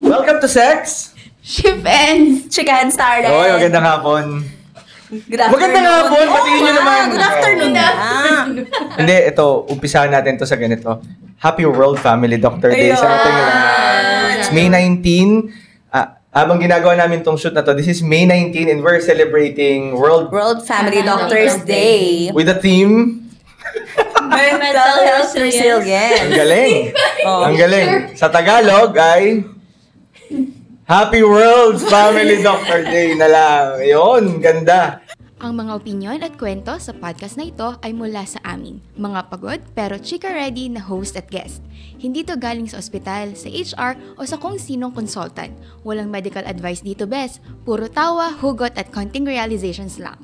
Welcome to Sex! Shift Ends! Chikahan started! Oy, magandang hapon. Good afternoon. Magandang hapon! Batiin nyo naman! Good afternoon na! Hindi, ito, umpisahan natin to sa ganito. Happy World Family Doctor Day sa ating It's May 19. Habang ginagawa namin tong shoot na to, this is May 19 and we're celebrating World Family Doctors Day. with the theme. Mental Health Resilience. Ang galing! Ang galing! Sa Tagalog ay Happy World Family Doctor Day na lang. Ayun, ganda. Ang mga opinyon at kwento sa podcast na ito ay mula sa amin, mga pagod pero chika ready na host at guest. Hindi to galing sa ospital, sa HR o sa kung sinong consultant. Walang medical advice dito, bes. Puro tawa, hugot at konting realizations lang.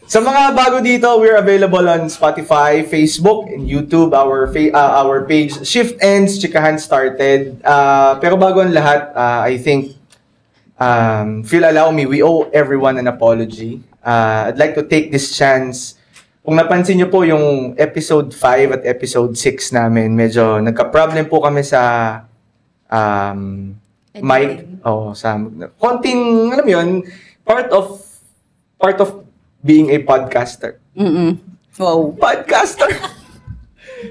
Sa mga bago dito, we're available on Spotify, Facebook, and YouTube. Our page, Shift Ends, Chikahan Started. Pero bago ang lahat, I think, Phil, allow me, we owe everyone an apology. I'd like to take this chance. Kung napansin nyo po yung episode 5 at episode 6 namin, medyo nagka-problem po kami sa mic. Sa konting, alam mo yun, part of being a podcaster. Wow. Podcaster!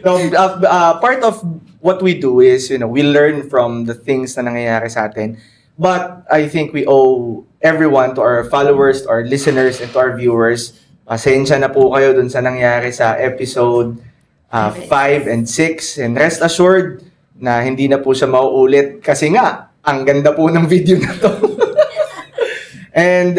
No, part of what we do is, we learn from the things na nangyayari sa atin. But I think we owe everyone, to our followers, to our listeners, and to our viewers, pasensya na po kayo dun sa nangyayari sa episode 5 and 6. And rest assured na hindi na po siya mauulit kasi nga, ang ganda po ng video na to. And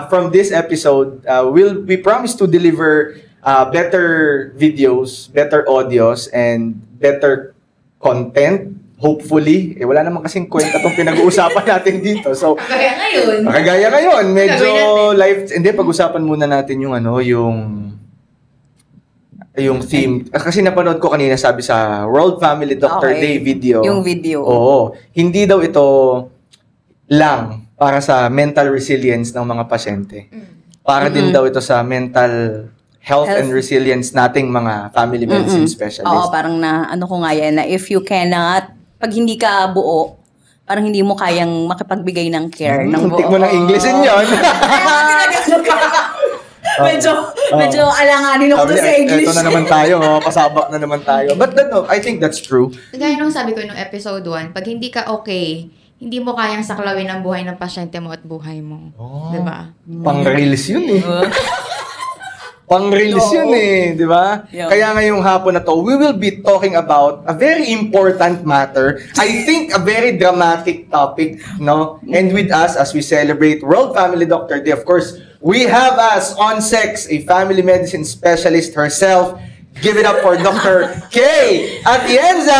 from this episode, we promise to deliver better videos, better audios, and better content. Hopefully, wala naman kasing kwenta tong pinag-uusapan natin dito. So, kagaya ngayon, medyo live. Hindi, pag-usapan muna natin yung yung theme. Kasi napanood ko kanina, sabi sa World Family Doctor Day video. Yung video. Oo. Hindi daw ito lang para sa mental resilience ng mga pasyente. Para din daw ito sa mental health and resilience nating mga family medicine specialist. Oo, parang ko nga yan, na if you cannot, pag hindi ka buo, parang hindi mo kayang makipagbigay ng care ng buo. Tik mo ng Englishin yun. Medyo alanganin ako sa English. Ito na naman tayo, pasabak na naman tayo. But I think that's true. Gaya nung sabi ko nung episode 1, pag hindi ka okay, hindi mo kayang saklawin ang buhay ng pasyente mo at buhay mo. Diba? Pang-release yun eh. Pang-release yun eh, di ba? Yeah. Kaya ngayong hapon na to, we will be talking about a very important matter. I think a very dramatic topic, no? And with us, as we celebrate World Family Doctor Day, of course, we have us on Sex, a family medicine specialist herself. Give it up for Dr. Kay Atienza!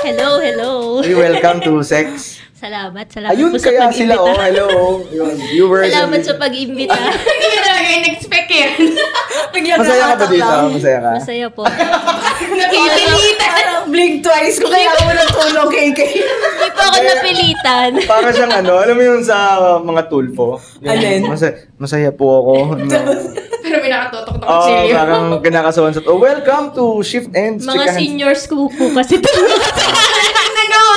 Hello. Hey, welcome to Sex. Salamat Ayun, po sa kaya pag-imbita. sila, hello. Yun, viewers. Salamat sa pag-imbita. Hindi ko talaga in-expect yan. Masaya ka ba dito? Masaya ka? Masaya po. Napipilitan. Parang blink twice kung kailangan mo ng tulong, KK. Hindi po ako napilitan. Para siyang alam mo yun sa mga tulpo? Alin? Masaya po ako. Pero may nakatutok na kutsilyo. Parang kinakasuhan sa welcome to Shift Ends. Mga seniors ko po kasi ito.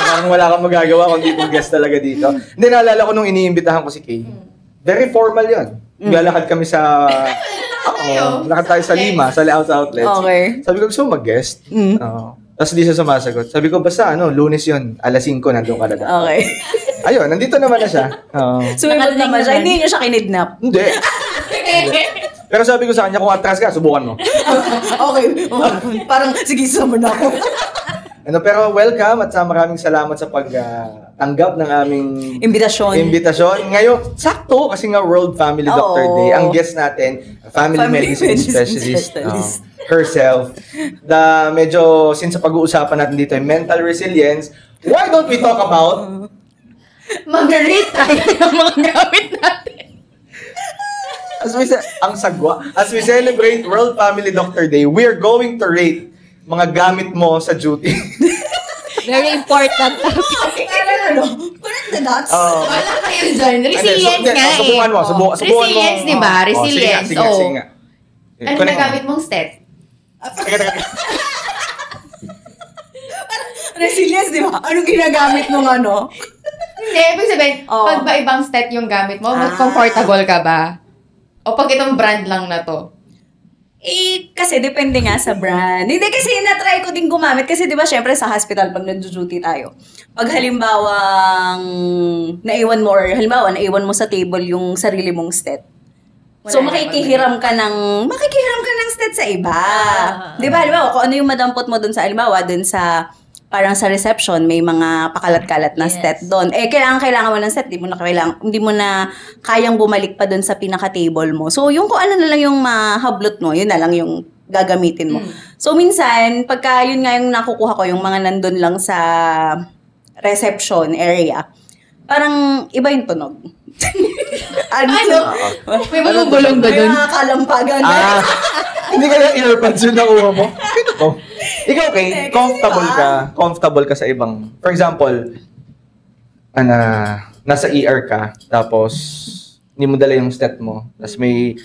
Parang wala kang magagawa kundi mag-guest talaga dito. Hindi, naalala ko nung iniimbitahan ko si Kay. Very formal yun. Lalakad kami sa... lakad tayo sa Lima, sa layout outlets. Okay. Sabi ko, gusto mo mag-guest? Tapos di siya sumasagot. Sabi ko, basta Lunes yun, alas 5, nandun ka na daw. Okay. Ayun, nandito naman na siya. Sumunod naman siya. Hindi niyo siya kinidnap. Hindi. Pero sabi ko sa kanya, kung atras ka, subukan mo. Okay. Parang, sige, sumama na ako. Pero welcome at maraming salamat sa pagtanggap ng aming Imbitasyon. Ngayon, sakto kasi nga World Family Doctor Day. Ang guest natin, family medicine specialist. Herself. Medyo, since pag-uusapan natin dito ay mental resilience, why don't we talk about Mag-rate tayo ng mga gamit natin. As we celebrate World Family Doctor Day, we are going to rate mga gamit mo sa duty. Very important topic. Parang nuts. Oo. Wala kayo dyan. Resilience nga eh. Subukan mo. Subukan mo. Resilience, di ba? Resilience. Sige nga. Ano nagamit mong step? Resilience, di ba? Anong ginagamit mong ano? Hindi, ibig sabihin, pag ba ibang step yung gamit mo, comfortable ka ba? O pag itong brand lang na to? Kasi depende nga sa brand. Hindi kasi na-try ko din gumamit. Kasi di ba, syempre sa hospital, pag nag-duty tayo, pag halimbawang naiwan mo sa table yung sarili mong stat. So, makikihiram ka ng stat sa iba. Di ba, halimbawa, kung ano yung madampot mo dun sa, halimbawa, dun sa, parang sa reception, may mga pakalat-kalat na stat doon. Kailangan mo ng stat, hindi mo na kayang bumalik pa doon sa pinaka-table mo. So, yung kung ano na lang yung mahablot mo, yun na lang yung gagamitin mo. So, minsan, pagka yun nga yung nakukuha ko, yung mga nandun lang sa reception area, parang iba yung tunog. May bumubulong ba dun? May mga kalampagan. Hindi ka na earpads yung nakuha mo. Ito to. Ikaw, okay, comfortable ka sa ibang, for example, nasa ER ka, tapos hindi mo dala yung stat mo, tapos may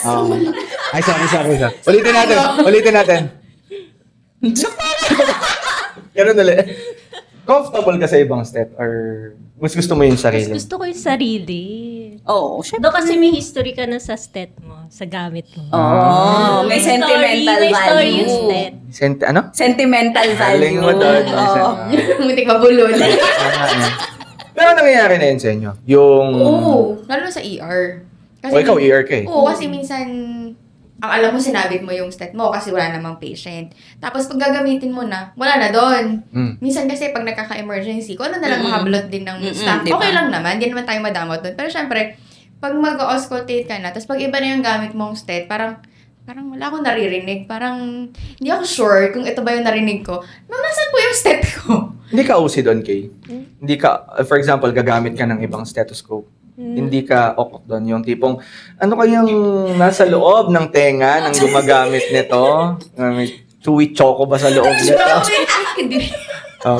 sorry. Ulitin natin. Ganun ulit. Comfortable ka sa ibang stat or mas gusto mo yung sarili? Mas gusto ko yung sarili. Oo, syempre. Doon kasi may history ka na sa stat mo, sa gamit mo. May sentimental May story yung value. stat. Ano? Sentimental value. Galing mo doon. Muntik mabulol. Pero nangyayari na yun sa inyo? Yung... Oo, lalo sa ER. O ikaw, ER ka eh. Oo, kasi minsan, ang alam mo, sinabit mo yung stat mo kasi wala namang patient. Tapos pag gagamitin mo na, wala na doon. Minsan kasi pag nagkaka-emergency, kung ano na lang makablot din ng staff, diba? okay lang naman, hindi naman tayo madamot doon. Pero syempre, pag mag-auscultate ka na, tapos pag iba na yung gamit mong stat, parang wala akong naririnig. Parang, hindi ako sure kung ito ba yung narinig ko. Nasaan po yung stat ko? Hindi ka OC doon, Kay? Hindi ka, for example, gagamit ka ng ibang stethoscope. Hindi ka okok doon. Yung tipong, ano kayang nasa loob ng tenga nang gumagamit nito? May chewy choco ba sa loob nito?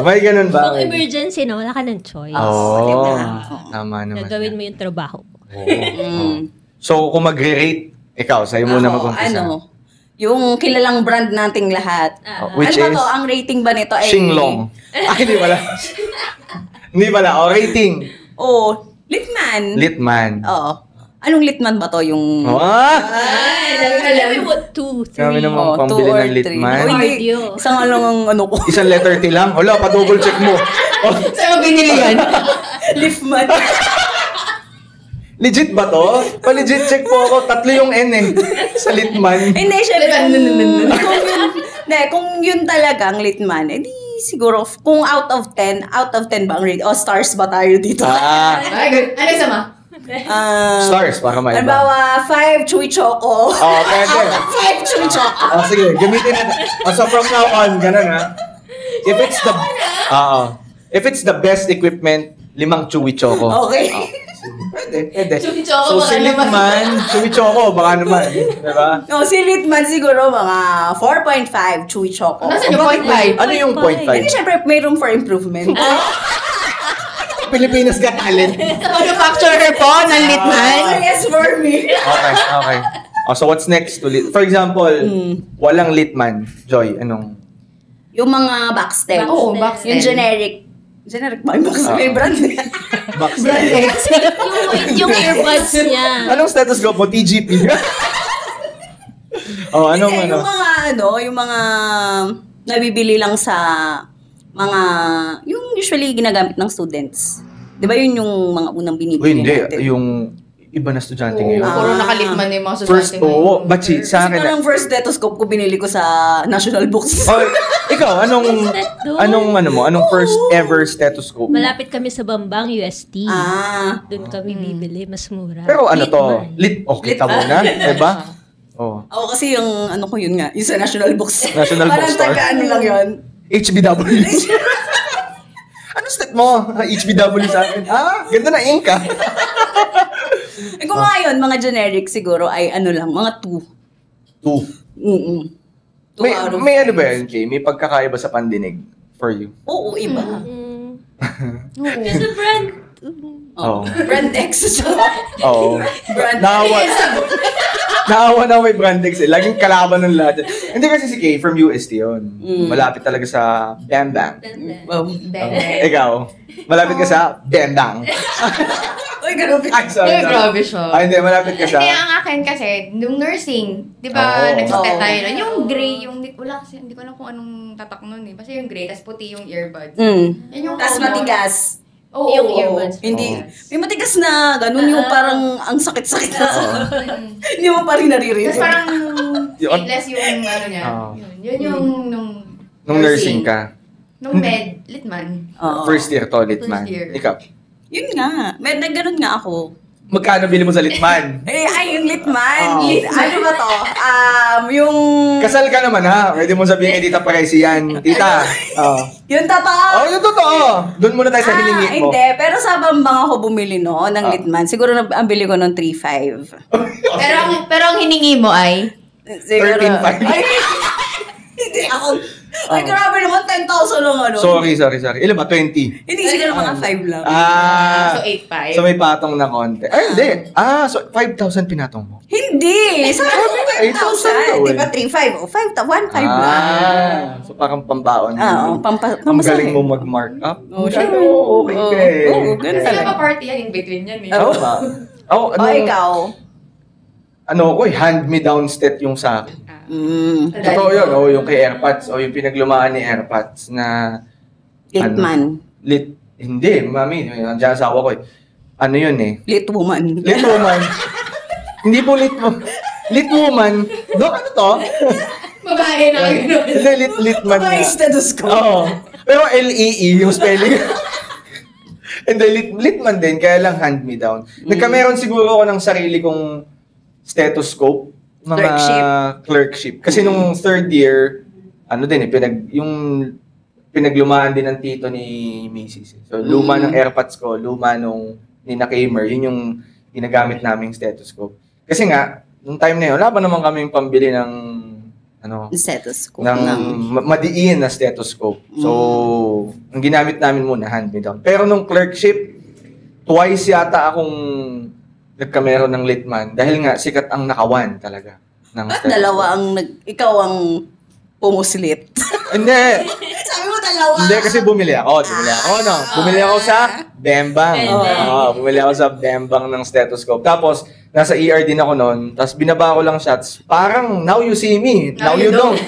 May ganun ba? Kung emergency na, wala ka ng choice. Tama naman. Gagawin mo yung trabaho mo. So, kung magre-rate, ikaw, sa'yo muna mag-umpisa. Yung kilalang brand nating lahat. Which ano ba is? to? Ang rating ba nito ay... Shinglong. Hindi pala. Hindi pala. Litman. Oo. Anong litman ba to? Yung... Kami mo 2, 3. Kami naman pambili ng litman. Cardio. Isang lang ano ko. Isang letter T lang? Wala, pa-double check mo. Saan mo binili yan? Liftman. Legit ba to? Pa-legit check po ako. 3 yung N eh. Sa litman. Hindi, syempre. Kung yun talagang litman, edi siguro, kung out of 10 ba ang rate? O stars ba tayo dito? Ay, good. Ano yung sama? Stars, para maiba. Halimbawa, 5 chewy choco. Pwede. 5 chewy choco. Sige, gamitin natin. So from now on, ganun ha. If it's the best equipment, 5 chewy choco. Okay. Pwede. Chewy choco, So baka si naman. Litman, chewy choco, baka naman. Diba? Si litman siguro mga 4.5 chewy choco. Nasaan yung 0.5? Ano yung 0.5? Hindi, syempre, may room for improvement. Pilipinas Got Talent. Manufacturer po ng litman. Yes, for me. Okay. So what's next to For example, walang litman. Joy, anong? Yung mga backstab. Oo, backstab. Yung generic. Generic ba? Yung backstab. May brand niya. Yung earbuds niya. Anong stethoscope mo? TGP? Yung mga nabibili lang sa mga, yung usually ginagamit ng students. Di ba yun yung mga unang binibili natin? Yung iba na estudyante ngayon. Puro nakalitman na yung mga First, susunod. bachi, sa akin. Siguro ang first stethoscope ko binili ko sa National Books. Ikaw, anong first ever stethoscope? Malapit kami sa Bambang, UST. Doon kami bibili, mas mura. Pero ano to? Litman. Kita mo na? Diba? Ako kasi yung, ko yun nga, yung sa National Books. National Bookstore. Parang lang yun. HBW. Ano step mo? HBW sa akin. Ganda na ink ah. Kung ngayon, mga generic siguro ay mga 2. 2. May ano ba yan, Kay? May pagkakaiba sa pandinig for you? Oo, iba. Kasi brand, Oo. Brand X. Oo. Brand Naawa na may Brandex eh. Laging kalaban ng lahat. Hindi kasi si Kay from UST yun. Malapit talaga sa Bam Bam. Ikaw, malapit ka sa Bam Bam. Uy, grabe. Ay, sorry. Uy, grabe siya. Ay, hindi, malapit ka sa... Hindi, ang akin kasi, nung nursing, di ba, Oo. nag-step Oo. tayo nun. Yung gray, wala kasi, hindi ko alam kung anong tatak nun eh. Basta yung gray, tas puti yung earbuds. Yan yung Tapos common. matigas. Oo, Yung oo. earbuds. Hindi. May matigas na ganun yung parang ang sakit-sakit na. Hindi mo pa rin naririnig. Tapos parang Yun. stateless yung ano niya. Oo. Yun yung Nung nursing ka, Nung med, litman. Oo. first year to, Litman. First year. Ikaw, Yun nga. May nagganon nga ako. magkano bili mo sa Litman? Ay, yung litman. Oo. Ano ba to? Yung... Kasal ka naman ha. Pwede mo sabihin kay Tita Pricey yan. Tita. Oo. Yung totoo. Oh, yung totoo. Doon muna tayo sa hiningi mo. Hindi. Pero sa Bambang ako bumili no, ng litman. Siguro ang bili ko ng 3.5. Pero ang hiningi mo ay? Siguro. 13.5. Ay, hindi ako. Ay, grabe naman. 10,000 lang ano. Sorry. Ilan ba? 20? Hindi, siguro mga 5 lang. So, 8.5. So may patong na konti. Ay, hindi. So 5,000 pinatong mo. Hindi. Sabi ko 8,000 5,000. Di ba 3.5? O 1.5 lang. So parang pambaon. Oo, Ang galing mo mag-mark up. Oh, syempre. Okay ka eh. Oo, ganun Kasi talaga. party yan, in between yan eh. Oo ba? Oh, O, ikaw? Ano ko hand-me-down stat yung sa akin. Totoo yun, yung kay AirPods, yung pinaglumaan ni AirPods na... Litman. Hindi, mami, nandiyan asawa ko eh. Ano yun eh? Lit woman. Lit woman. Hindi po lit woman. Lit woman. Dok, ano to? Babae na gano'n. Hindi, litman na. Ay, stethoscope. Oo. Pero L-E-E yung spelling. Hindi, litman din, kaya lang hand-me-down. Nagkameron siguro ako ng sarili kong stethoscope. Mga clerkship. Kasi nung third year, ano din eh, yung pinaglumaan din ng tito ni Mrs. So, luma ng AirPods ko, luma nung ni Nakamer, yun yung ginagamit naming stethoscope. Kasi nga, nung time na yun, wala pa naman kaming pambili ng Stethoscope. madiin na stethoscope. So, ang ginamit namin muna, hand-me-down. Pero nung clerkship, twice yata akong nagkameron ng litman dahil nga sikat ang nakawan talaga. Ba't dalawa ang ikaw ang pumuslit? Hindi. Sabi mo dalawa. Hindi kasi bumili ako. Bumili ako sa Bembang. Bumili ako sa Bembang ng stethoscope. Tapos, nasa ER din ako noon. Tapos, binaba ko lang shots. Parang, now you see me. Now you don't.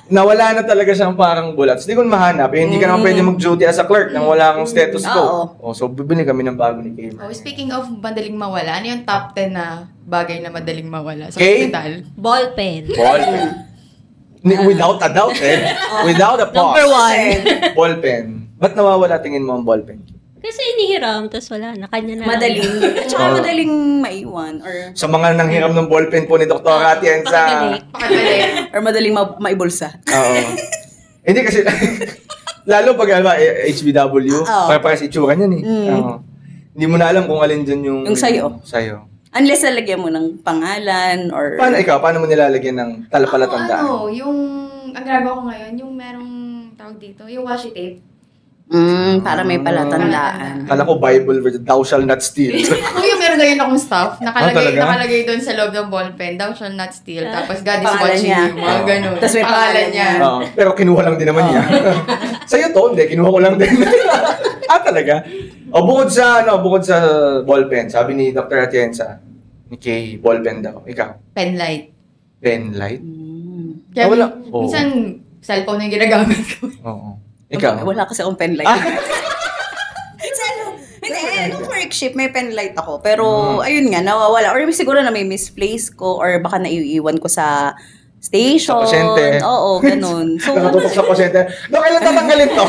Nawala na talaga siyang parang bulat. Hindi ko mahanap. Hindi ka naman pwede mag-duty as a clerk nang wala kang stethoscope. So, bibili kami ng bago ni Kay. Speaking of madaling mawala, ano yung top 10 na bagay na madaling mawala sa Okay. hospital? Ballpen. Ballpen. Without a doubt eh. Without a pause. Number 1. Ballpen. Ba't nawawala tingin mo ang ballpen? Kasi inihiram, tapos wala na. Kanya na. Madaling. Tsaka madaling maiwan. Or Sa mga nanghiram ng ballpen po ni Dr. Atienza. Pakagaling. or madaling maibulsa. Oo. Hindi kasi, lalo pag HBW, para itsura niyan eh. Oo. Hindi mo na alam kung alin dyan yung... Yung sayo. Sayo. Unless nalagyan mo ng pangalan or... Paano mo nilalagyan ng talapalatandaan? Ang ginagawa ko ngayon, yung merong tawag dito, yung washi tape. Para may palatandaan. Kala ko Bible verse, thou shall not steal. Yung meron ganyan akong staff, talaga? nakalagay doon sa loob ng ballpen, thou shall not steal, tapos God is Pangalan watching niya. you, mga ganun. Tapos may pangalan niya. Oo. Pero kinuha lang din naman niya. Sa'yo to, hindi. Kinuha ko lang din. Talaga? Bukod sa ballpen, sabi ni Dr. Atienza, ni Kay, ballpen daw. Ikaw? Penlight. Penlight? Kaya wala. minsan, cellphone na yung ginagamit ko. Oo. Ikaw? Wala kasi akong penlight. Hindi, nung clerkship, may penlight ako. Pero, ayun nga, nawawala. Or siguro na may misplace ko or baka naiiwan ko sa station. Sa pasyente. Oo, ganun. So, Nakatutok sa pasyente. Kailan tatanggalin to?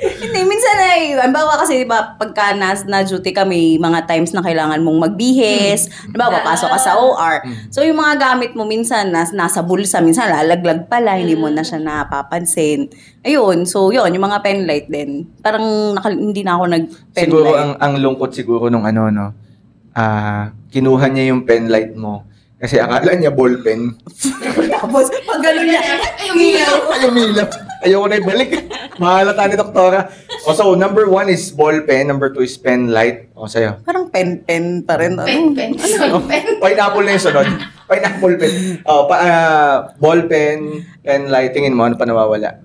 hindi, minsan ay, halimbawa kasi, diba, pagka na-duty ka, may mga times na kailangan mong magbihis, diba, papasok ka sa OR. So, yung mga gamit mo minsan, nasa bulsa, minsan lalaglag pala, hindi mo na siya napapansin. Ayun, so yun, yung mga penlight din. Parang hindi na ako nag-penlight. Siguro, ang lungkot siguro nung kinuha niya yung penlight mo. Kasi akala niya ballpen. Tapos, pag gano'n niya, Ay, umilaw. Ay, umilaw. Ayoko na ibalik. Mahalata ni doktora. O, so, number 1 is ball pen, number 2 is pen light. O, sa'yo. Parang pen pa rin. Pen. Pineapple na yung sunod. Pineapple pen. Ball pen, pen light. Tingin mo, ano pa nawawala?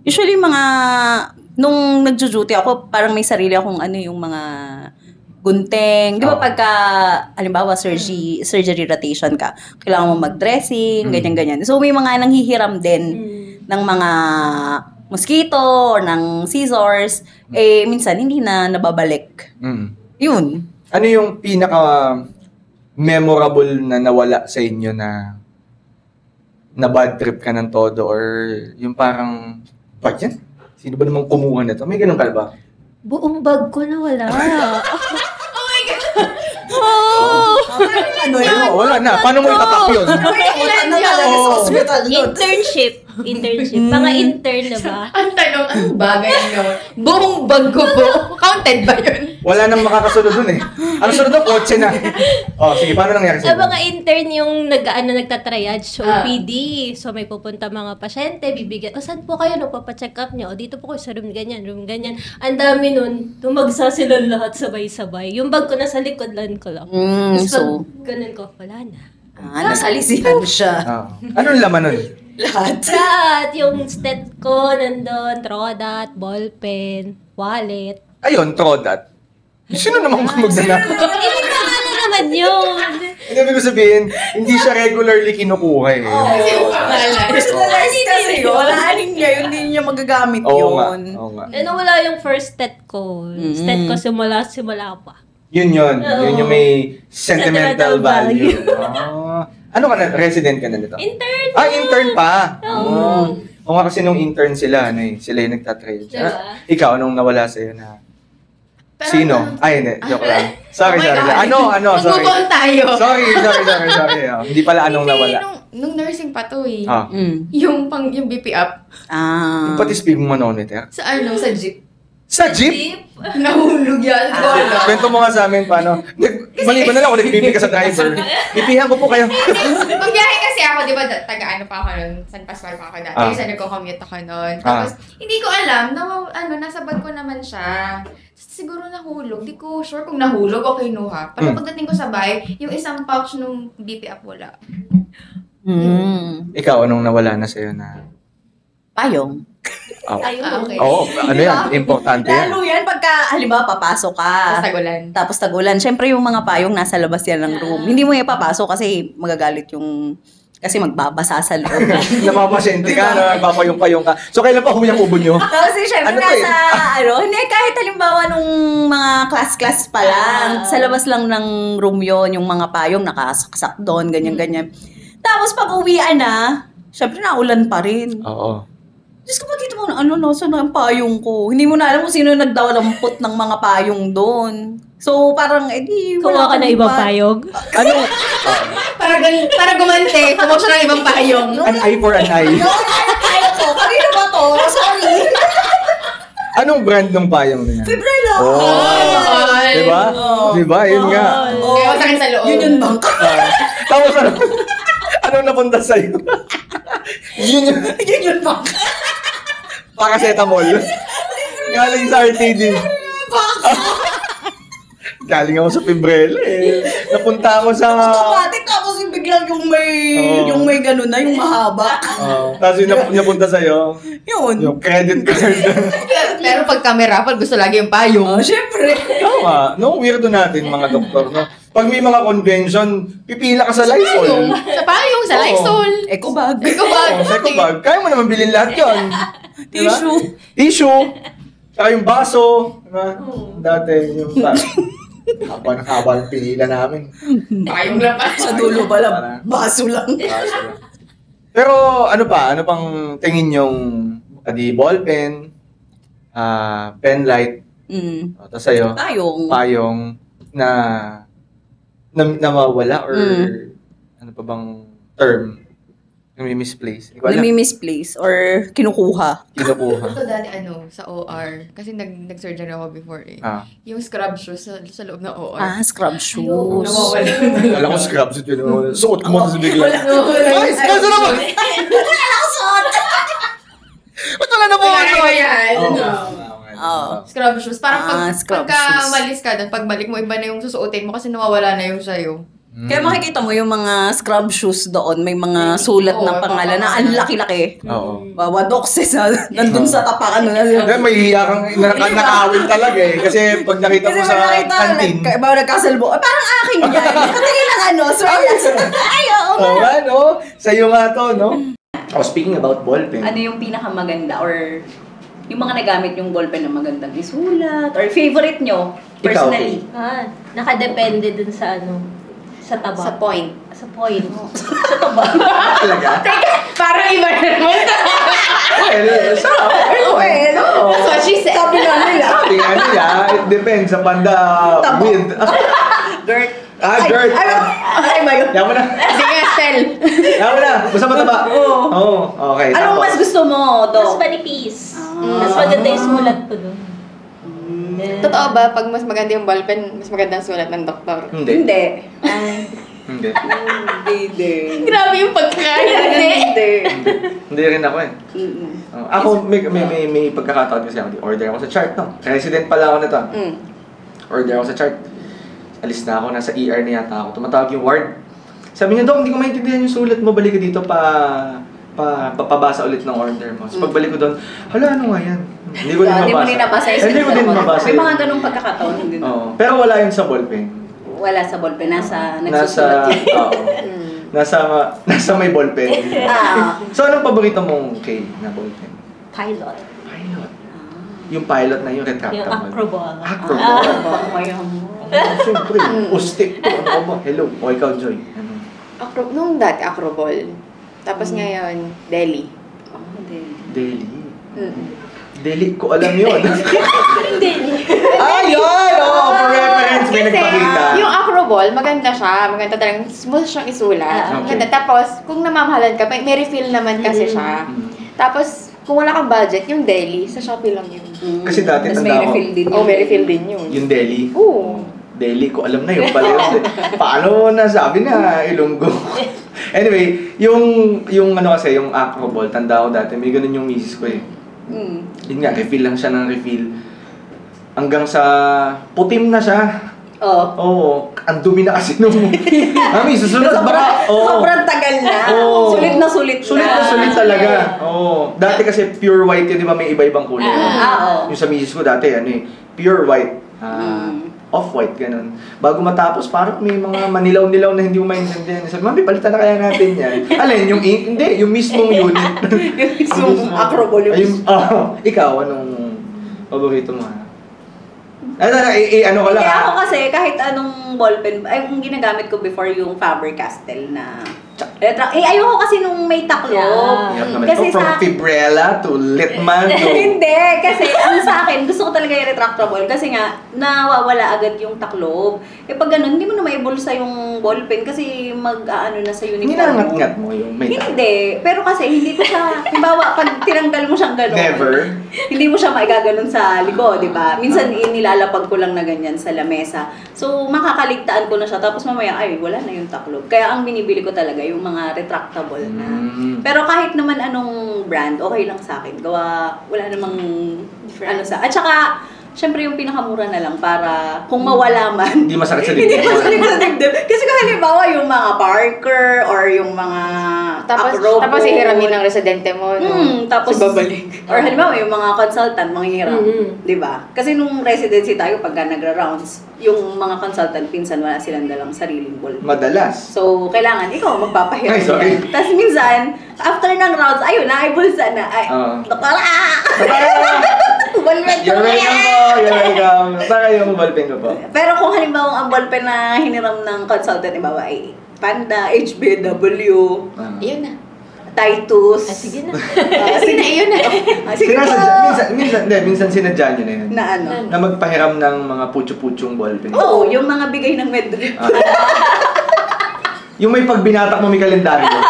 Usually, nung nagjo-duty ako, parang may sarili akong yung mga gunting. Di ba pagka, halimbawa, surgery rotation ka, kailangan mo mag-dressing, ganyan-ganyan. So, may mga nanghihiram din ng mga mosquito or ng scissors. Minsan, hindi na nababalik. Yun. Ano yung pinaka-memorable na nawala sa inyo na bad trip ka ng todo or yung parang, ba yan? Sino ba namang kumuha na to? May ganun ka ba? Buong bag ko na wala. Wala na. Paano mo itatap yun? Internship. Mga intern na ba? Ang tanong, ang bagay nyo? Buong bag ko po. Counted ba yun? Wala nang makakasunod dun eh. Ang sunod na, kotse na. Sige, paano nangyari sa Mga intern yung nagtatriage, OPD. So, may pupunta mga pasyente, bibigyan, saan po kayo nagpapacheck up niyo? Dito po kayo sa room ganyan. Ang dami nun, tumagsa sila lahat sabay-sabay. Yung bag ko nasa likod lang ko lang. So, ganun ko, wala na. Nasalisihan siya. Anong laman nun? Lahat. Yung stet ko, nandun, trodat, ballpen, wallet. Ayun, trodat. Sino naman magnanakaw? Hindi na naman yun. Hindi ko sabihin, hindi siya regularly kinukuha eh. Personalized kasi yun. Walaanin niya, hindi niya magagamit yun. Oo nga. Nawala yung first stet ko. Stet ko simula pa. Yun yung may sentimental value. Ano ka na? Resident ka na nito? Intern! Intern pa! Oo nga kasi nung intern sila, sila yung nagtatrade. Diba? Ikaw, anong nawala sa'yo na? Sino? Hindi. Joke lang. Sorry. God. Ano? Sorry. Mag-move on tayo. Sorry. Hindi pala anong nawala. Nung nursing pa to eh. Mm. Yung BP up. Yung pati speed mo manometer? Sa jeep. Sa jeep? Nahulog yan. Kwento mo nga sa amin paano. Maliban na lang kung nagbibi ka sa driver. Bibihan ko po kayo. Magbiyahe kasi ako, di ba, taga-ano pa ako nun, San Pascual pa ako dati. Kasi nagko-commute ako nun. Tapos, hindi ko alam, nasa bag ko naman siya. Siguro nahulog. Di ko sure kung nahulog o kinuha. Pero pagdating ko sa bahay, yung isang pouch nung BP up wala. Ikaw, anong nawala na sa'yo na? Payong. Okay. Ano yan? Importante yan. Lalo yan pagka, halimbawa, papasok ka. Tapos tagulan. Siyempre yung mga payong nasa labas yan ng room. Hindi mo ipapasok kasi magagalit yung... Kasi magbabasa sa loob. Napapasyente ka, nagpapayong-payong ka. So, kailan pa humiyang ubo nyo? Kasi syempre hindi, kahit halimbawa nung mga class pa lang, sa labas lang ng room yon yung mga payong nakasaksak doon, ganyan-ganyan. Tapos pag uwian na, syempre naulan pa rin. Oo. Diyos ko, makita mo na, nasa na ang payong ko. Hindi mo na alam kung sino nagdawalampot ng mga payong doon. So, parang, kuha ka na ibang payong. Ano? Para gumante, kumuha siya ng ibang payong. An eye for an eye. Payong ko, kanino ba to? Sorry. Anong brand ng payong niya? Fibrilo. Diba? Diba? Yun nga. Kaya sa akin sa loob. Union Bank. Tapos anong napunta sa'yo? Union Bank. Paracetamol. Galing sa RTD. Galing ako sa Fibrella eh. Napunta ako sa... Automatic tapos yung biglang yung may gano'n na, yung mahaba. Tapos yung napunta sa'yo, Yun. yung credit card. Pero pag camera, gusto lagi yung payong. Syempre. Tama. No, weirdo natin mga doktor. No? Pag may mga convention, pipila ka sa Lysol. Sa payong, sa Lysol. Eco bag. Sa eco bag. Kaya mo naman bilhin lahat yun. Tissue. Saka yung baso. Diba? Dati yung... Haba ng pinila namin. Payong lang pa. Sa dulo pala, baso lang. Pero ano pa? Ano pang tingin yung ballpen, pen light, tapos sa'yo, payong na mawala or ano pa bang term? Nami-misplace. Nami-misplace or kinukuha. Ito dati sa OR. Kasi nag-surgery ako before eh. Yung scrub shoes sa loob ng OR. Scrub shoes. Alam ko scrub shoes yun. Suot mo sa bigla. Ay, kaso naman! Wala akong suot! Ba't wala na po? Oo. Scrub shoes. Parang Scrub pagka shoes. malis ka doon, pagbalik mo, iba na yung susuotin mo kasi nawawala na yung sa'yo. Kaya makikita mo yung mga scrub shoes doon, may mga sulat Oo, ng pangalan na ang laki-laki. Oo. Wawadokses na nandun sa tapakan na. Kaya may hiya kang nakawin talaga eh. Kasi pag nakita mo sa kantin. Bawa nagkasalbo, parang akin yan. Katingin ng swelas. Ay, oo nga. Oo nga, no? Sa'yo nga to, no? Oh, speaking about ballpen. Ano yung pinakamaganda or yung mga nagamit yung ballpen na magandang isulat or favorite nyo personally? Nakadepende dun sa sa taba. Sa point. Sa point. Sa taba. Talaga? Parang iba na naman. Well, That's what she said. sabi nga nila. Sabi nga nila, it depends sa banda with. Dirt. Dirt. Ay ba yun? Yaman mo na. Sige, spell. Yaman mo na. Basta mataba. Oo. Okay. Anong mas gusto mo, Mas Dok? manipis. Mas maganda yung sulat ko doon. Totoo ba, pag mas maganda yung ballpen, mas maganda ang sulat ng doktor? Hindi. Hindi. Hindi. Hindi. Grabe yung pagkakaya. Hindi. Hindi rin ako eh. Ako, may pagkakataon kasi ako. Order ako sa chart, no? Resident pala ako nito. Order ako sa chart. Alis na ako, nasa ER na yata ako. Tumatawag yung ward. Sabi niya, Dok, hindi ko maintindihan yung sulat mo. Balik ka dito papabasa ulit ng order mo. So pagbalik ko doon, hala, ano nga yan? Hindi ko din mabasa. Hindi mo din nabasa. Hindi ko din mabasa. May mga ganung pagkakataon. Oo. Pero wala yun sa ballpen. Wala sa ballpen. Nagsusulat yun. Oo. Nasa may ballpen. So, anong paborito mong Kay na ballpen? Pilot. Pilot. Yung pilot na yung retractable. Yung acroball. Acroball. Siyempre, ustik to. Ano ba? Hello. O ikaw, Joy. Ano? Nung dati, acroball. Tapos ngayon, Delhi. Delhi. Deli ko alam yun. Delhi. Yun! Oo, for reference, may nagpakita. Yung acroball, maganda siya. Maganda talagang smooth siyang isulat. Okay. Maganda. Tapos, kung namamahalan ka, may refill naman kasi siya. Tapos, kung wala kang budget, yung Delhi, sa Shopee lang yun. Kasi dati Tapos tanda may ko. refill din yun. May refill din yun. Yung Delhi. Oo. Delhi ko alam na yun. Pala yun. Paano nasabi na Ilonggo? Anyway, yung ano kasi, yung acroball, tanda ko dati, may ganun yung misis ko eh. Yun nga, refill lang siya ng refill. Hanggang sa putim na siya. Oo. Ang dumi na kasi nung... Mami, susunod baka... Sobrang tagal na. Sulit na sulit na. Sulit na sulit talaga. Oo. Dati kasi pure white yun, di ba? May iba-ibang kulay. Yung sa misis ko dati, pure white. Off-white, ganun. Bago matapos, parang may mga manilaw-nilaw na hindi mo maintindihan. Sabi, Mami, palitan na kaya natin yan. Alin, yung ink? Hindi, yung mismong unit. Yung mismong acroball. Ikaw, anong paborito mo? Ano ko lang Kaya ako kasi, kahit anong ballpen, yung ginagamit ko before yung Faber-Castell na ayoko kasi nung may taklob. Kasi from Fibrella to Litman to... Hindi, kasi ang sa akin, gusto ko talaga yung retractable kasi nga, nawawala agad yung taklob. Pag ganun, hindi mo na maibulsa yung ballpen kasi mag-aano na sa uniform. Ninangat-ngat mo yung may taklob? Hindi. Pero kasi, hindi ko siya, halimbawa, pag tinanggal mo siyang ganun. Never? Hindi mo siya maigaganon sa likod, di ba? Minsan, nilalapag ko lang na ganyan sa lamesa. So, makakaligtaan ko na siya. Tapos mamaya, wala na yung taklob. Kaya ang binibili ko talaga, yung mga retractable na. Pero kahit naman anong brand, okay lang sa akin. Wala namang ano sa... At saka, syempre yung pinakamura na lang para kung mawala man. Hindi masakit sa dibdib. Hindi masakit sa dibdib. Kasi kung halimbawa yung mga Parker or yung mga Tapos ihiramin ng residente mo, no? Tapos babalik. Or halimbawa yung mga consultant, mga hiram. Di ba? Kasi nung residency tayo, pagka nagra-rounds, yung mga consultant, pinsan wala silang dalang sariling ballpen. Madalas. So, kailangan ikaw magpapahiram. Ay, sorry. Tapos minsan, after ng rounds, ayun, naibulsa na. Doktora! Ballpen ko You're welcome po. You're welcome. Saka yung ballpen ko po. Pero kung halimbawa ang ballpen na hiniram ng consultant, ibawa ay Panda, HBW, Iyon na. Titus. Sige na. Sige na, iyon na. Sige po. Minsan sinadya nyo na yun. Na ano? Na magpahiram ng mga putyo-putyong ballpen. Oo, yung mga bigay ng medrep. Yung may pagbinatak mo may kalendaryo.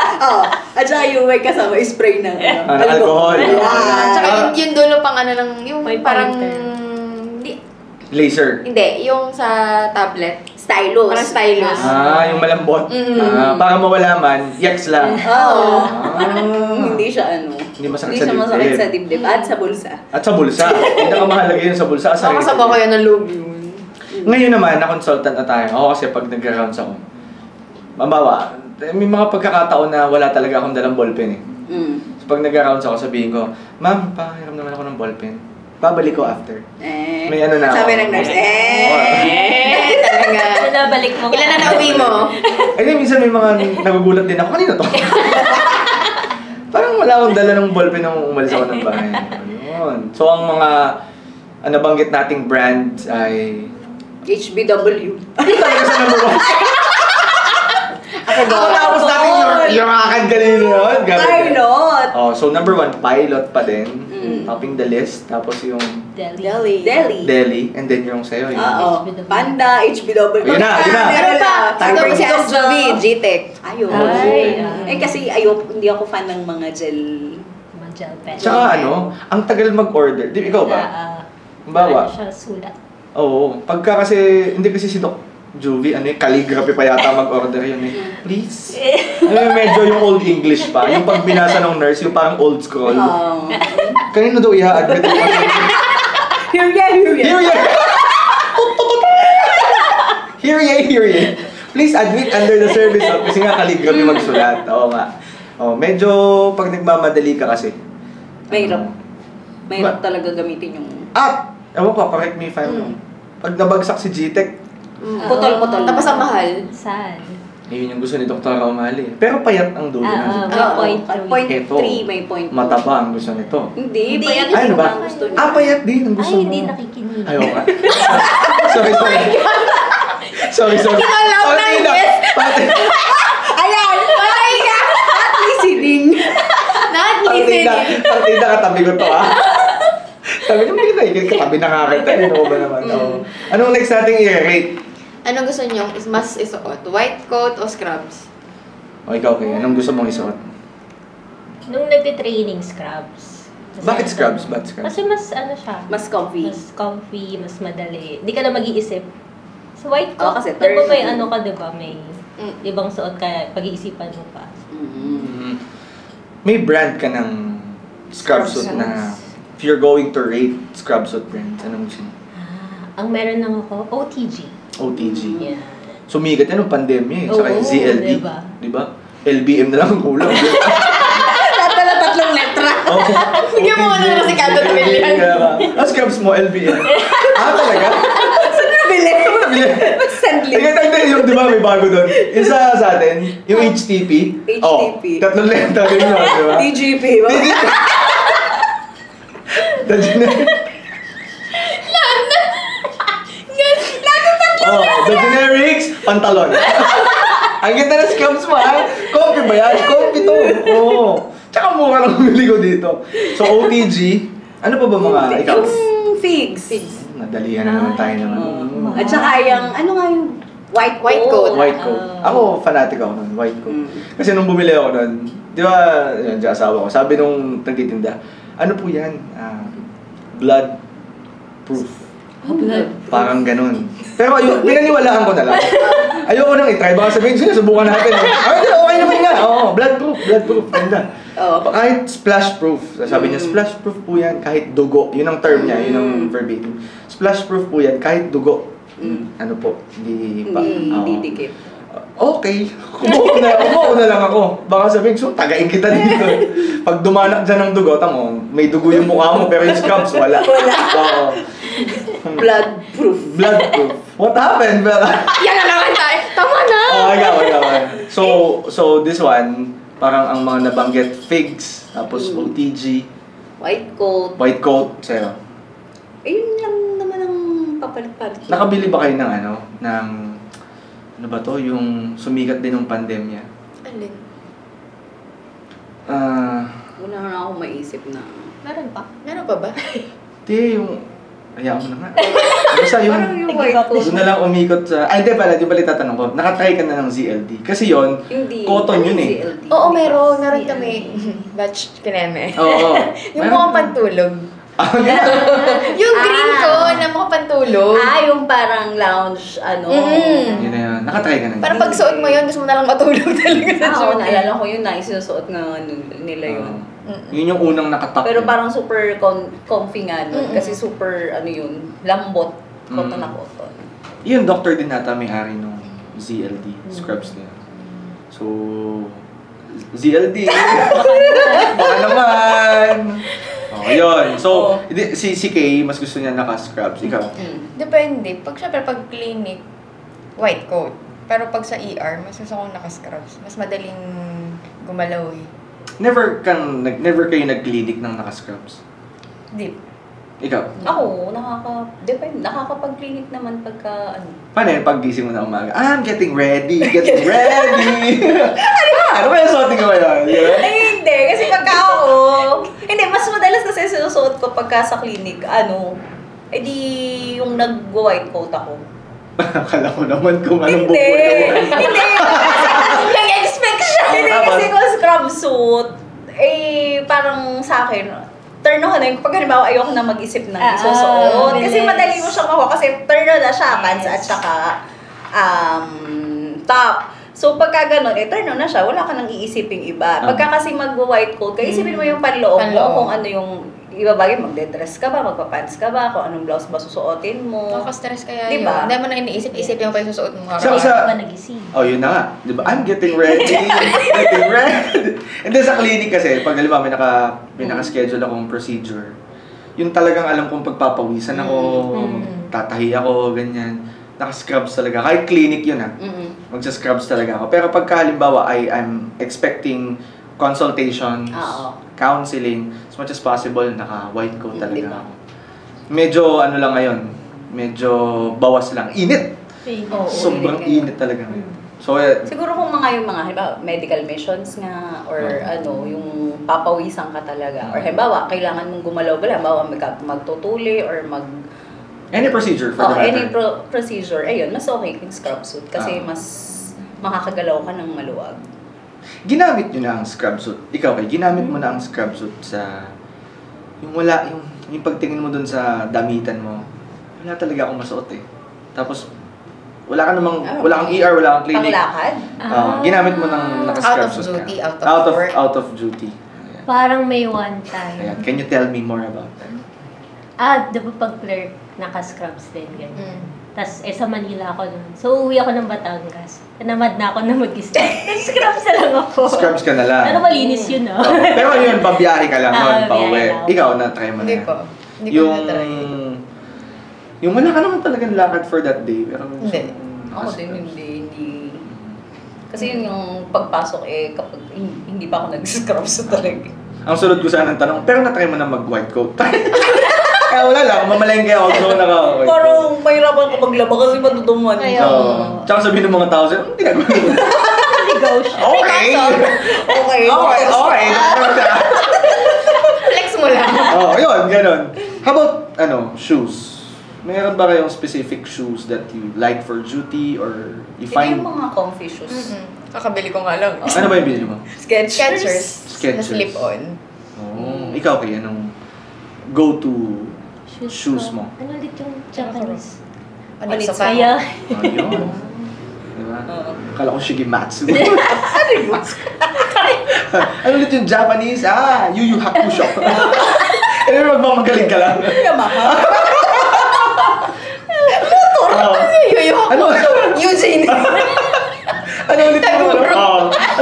At saka yung may kasama, spray ng alcohol. Tsaka yung dulo pang ano lang, yung parang... Laser. Hindi, yung sa tablet. Stylus. Parang stylus. Yung malambot. Para mawala man, yaks lang. Oo. Parang hindi siya ano. Hindi masakit Hindi sa siya dibdib. masakit sa dibdib at sa bulsa. At sa bulsa. Pinakamahalaga yun sa bulsa. Sa Makasama kayo ng loob yun. Ngayon naman, na-consultant na tayo. Ako kasi pag nag-rounds ako, mabawa, may mga pagkakataon na wala talaga akong dalang ballpen eh. So pag nag-rounds ako, sabihin ko, Ma'am, pahiram naman ako ng ballpen. Babalik ko after. May ano na ako. Sabi ng nurse, Talaga. Nabalik mo. Ilan na nauwi mo? Ay, minsan may mga nagugulat din ako. Kanina to? Parang wala akong dala ng ballpen nung umalis ako ng bahay. Ayun. So ang mga nabanggit nating brands ay... HBW. Ano talaga sa number 1? Ako tapos natin yung akad kanina yun. Pilot. Oh, so number 1, pilot pa din. Topping the list. Tapos yung Delhi. Delhi. And then yung sa'yo. Yung... Oo. Panda, HBW. Yun na. Meron pa. Ito si Doc Jovi, G-Tech. Ayun. Ay. Kasi hindi ako fan ng mga gel. Mga gel pen. Tsaka ang tagal mag-order. Di, ikaw ba? Bawa. Siya sulat. Oo. Pagka kasi, hindi kasi si Doc Juvie, calligraphy pa yata mag-order yun eh. Please. Medyo yung old English pa. Yung pag binasa ng nurse, yung parang old scroll. Kanino daw i-admit yung Here ya. Here ye. Please admit under the service of, kasi nga calligraphy magsulat. Oo nga. Oh, medyo pag nagmamadali ka kasi. Mahirap talaga gamitin yung... Ewan ko, correct me if I'm wrong. Pag nabagsak si G-Tech, Putol-putol. Tapos ang mahal. Saan? yun yung gusto ni Dr. Raumali. Pero payat ang dulo na. May point 0.3, may point. Mataba ang gusto nito. Hindi, payat Ano ba? ang gusto niya. Payat din ang gusto Ay, mo. hindi nakikinig. Ayaw ka. Sorry. Kinalaw ng yes. Ayan! Patay ka! Not listening. Not listening. Partida katabi ko to Sabi niyo, hindi na katabi na nga kita. Ano ba naman? Anong next nating i-rate? Anong gusto nyo? Mas isuot? White coat o scrubs? O ikaw, okay. Anong gusto mong isuot? Nung nagte-training, scrubs. Bakit scrubs? Kasi mas siya. Mas comfy. Mas comfy, mas madali. Hindi ka na mag-iisip. Sa white Oo, coat, kasi di ba may turn. ka, di ba? May ibang suot kaya pag-iisipan mo pa. May brand ka ng scrub suit na if you're going to rate scrub suit brands, anong gusto mo? Ang meron lang ako, OTG. OTG. Yeah. Sumigat yan ng pandemya Saka yung Oo, ZLD. diba? Diba? LBM na lang ang kulang. Tatlong letra. Sige mo na kasi kada trillion. Scrubs mo, LBM. Talaga? Saan nabili? Sandly. Yung di ba may bago doon? Yung sa atin, yung HTP. HTP. Tatlong letra din yun, di ba? TGP. The the generics, pantalon. Ang ganda ng scrubs mo, Comfy ba yan? Comfy to. Oo. Tsaka mura lang bumili ko dito. So, OTG, ano pa ba mga ikaw? Yung figs. Nadalihan na naman tayo naman. At saka yung, ano nga yung white coat. White coat. Ako, fanatic ako nun, white coat. Kasi nung bumili ako nun, di ba, yun, di asawa ko, sabi nung nagtitinda, ano po yan? Blood proof. Parang ganun. Pero pinaniwalaan ko na lang. Ayoko nang i-try. Baka sabihin, subukan natin. Okay naman nga. Blood proof. Ganda. Kahit splash proof. Sabi niya, splash proof po yan. Kahit dugo. Yun ang term niya. Yun ang verbatim. Splash proof po yan. Kahit dugo. Ano po? Hindi dikit. Okay. Kumuha na lang ako. Baka sabihin, tagain kita dito. Pag dumanak dyan ng dugo, may dugo yung mukha mo, pero yung scrubs, wala. Oo. Blood proof. What happened? Yan na naman tayo. Tama na. Okay. So this one, parang ang mga nabanggit, figs, tapos OTG, White coat. sa'yo. Ayun lang naman ang papalit-palit. Nakabili ba kayo ng ano ba to? Yung sumikat din ng pandemya. Alin? Wala na ako maisip na. Meron pa. Meron pa ba? yung... Hayaan mo na nga. Basta yun. Parang yung white coat. Doon na lang umikot sa... Ay, di pala tatanong ko. Nakatry ka na ng ZLD. Kasi yun, Hindi. cotton yun eh. ZLD. Oo, meron. Meron kami. Batch kineme. Oo. Yung mukhang pantulog. Yung green ko na mukhang pantulog. Yung parang lounge, Yun na yun. Nakatry ka na. Parang pag suot mo yun, gusto mo na lang matulog talaga sa Oo, shooting. naalala ko yun na, isinusuot nga nila yun. Yun yung unang nakatak. Pero parang super comfy nga nun. Kasi super, lambot. Cotton na cotton. Yun, doctor din nata may-ari nung ZLD, scrubs nila. So, ZLD, baka naman. Yun. So, si Kay, mas gusto niya naka-scrubs. Ikaw? Depende. Pag clinic, white coat. Pero pag sa ER, mas gusto kong naka-scrubs. Mas madaling gumalaw eh. Never kayo nag-clinic ng naka-scrubs? Hindi. Ikaw? Ako, nakakapag-clinic naman pagka, Paano yun pag-gising mo na umaga? I'm getting ready! Ano kaya suotin ko ngayon? Ay, hindi. Kasi pagka ako, hindi, mas madalas kasi sinusuot ko pagka sa clinic, di yung nag-white coat ako. Akala ko naman kung anong Hindi. buko Hindi. Nag-expect siya. Hindi kasi kung scrub suit, parang sa akin, turn on na pag halimbawa ayoko na mag-isip ng isusuot. Kasi madali mo siyang makuha. Kasi turn on na siya, pants at saka top. So pagka ganun, turn on na siya, wala ka nang iisiping iba. Pagka kasi mag-white coat, kaya isipin mo yung panloob mo, kung ano yung ibabagay, magde-dress ka ba, magpa-pants ka ba, kung anong blouse ba susuotin mo. Nakaka-stress kaya Diba? yun. Hindi mo na iniisip-isipin mo pa yung susuot mo. Yun na nga. Diba? I'm getting ready. And then sa clinic kasi, pag halimbawa may naka-schedule akong procedure, yung talagang alam kong pagpapawisan ako, tatahi ako, ganyan. Naka-scrubs talaga. Kahit clinic yun magsa-scrubs talaga ako. Pero pagka halimbawa I'm expecting consultations, counseling, as much as possible, naka-white coat talaga ako. Medyo lang ngayon, medyo bawas lang. Init! Sobrang init talaga ngayon. So, siguro kung yung mga halimbawa, medical missions nga, or yung papawisan ka talaga. Or halimbawa, kailangan mong gumalaw-galaw, halimbawa magtutuli or any procedure for the matter. Any procedure, ayun, mas okay yung scrub suit kasi mas makakagalaw ka ng maluwag. Ginamit nyo na ang scrub suit. Ikaw, ginamit mo na ang scrub suit sa yung pagtingin mo dun sa damitan mo, wala talaga akong masuot eh. Tapos, wala kang ER, wala kang clinic. Panglakad? Ginamit mo ng naka-scrub suit duty, ka. Out of duty. Ayan. Parang may one time. Ayan. Can you tell me more about that? Di ba pag clerk, naka-scrubs din, ganyan. Tapos, sa Manila ako nun. So, uwi ako ng Batangas. Namad na ako na mag-scrubs. Scrubs na lang ako. Scrubs ka na lang. Pero malinis yun, no? Pero yun, pabiyahe ka lang nun, pauwi. Ikaw, na-try mo na. Hindi ko. Hindi ko na-try. Yung wala ka naman talagang lakad for that day. Pero Hindi. Ako din, hindi. Kasi yun yung pagpasok kapag hindi pa ako nag-scrub sa talaga. Ang sunod ko sana ng tanong, pero na-try mo na mag-white coat. Kaya wala lang, mamalengke ako, gusto ko naka-white coat. Parang mahirapan ko maglaba kasi matutuman. Tsaka sabihin ng mga tao sa'yo, hindi ginagawa mo. Okay. Flex mo lang. Yun, ganun. How about, shoes? Meron ba kayong specific shoes that you like for duty or you find? Yung mga comfy shoes. Kakabili ko nga lang. Ano ba yung binili mo? Skechers. Na Skechers. slip-on. Ikaw kaya, anong go-to shoes mo? Ano ulit yung Japanese? Onitsuka. Kaya, Yun. Diba? Akala ko Shigematsu. Ano ulit yung Japanese? Yu Yu Hakusho. Ano magmamagaling ka lang? Yamaha. Ano? Eugene. Ano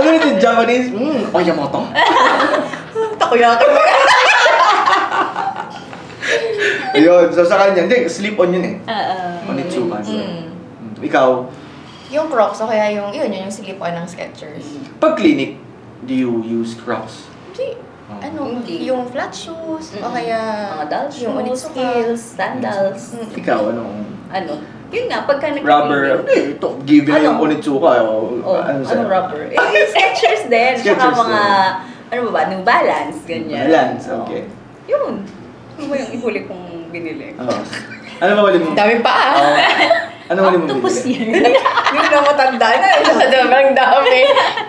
ulit yung Japanese? Oyamoto? Takoyaki. Ayun, so sa kanya, hindi, slip-on yun eh. Onitsuka. Ikaw, Yung Crocs, o kaya yung slip-on ng Skechers. pag clinic, do you use Crocs? Hindi. Hindi. Yung flat shoes, o kaya Mga doll yung shoes, Onitsuka. heels, sandals. Ikaw, anong Yun nga, pagka rubber? Ito, given Ano? yung Onitsuka. Anong rubber? Skechers din. Tsaka Skechers mga, New Balance, ganyan. Balance, okay. Yun. Ano ba yung ihuli kong binili? Ano ba wali mo? Dami pa Ano wali mo octopus binili? yan. Hindi na matanda na. Sobrang dami.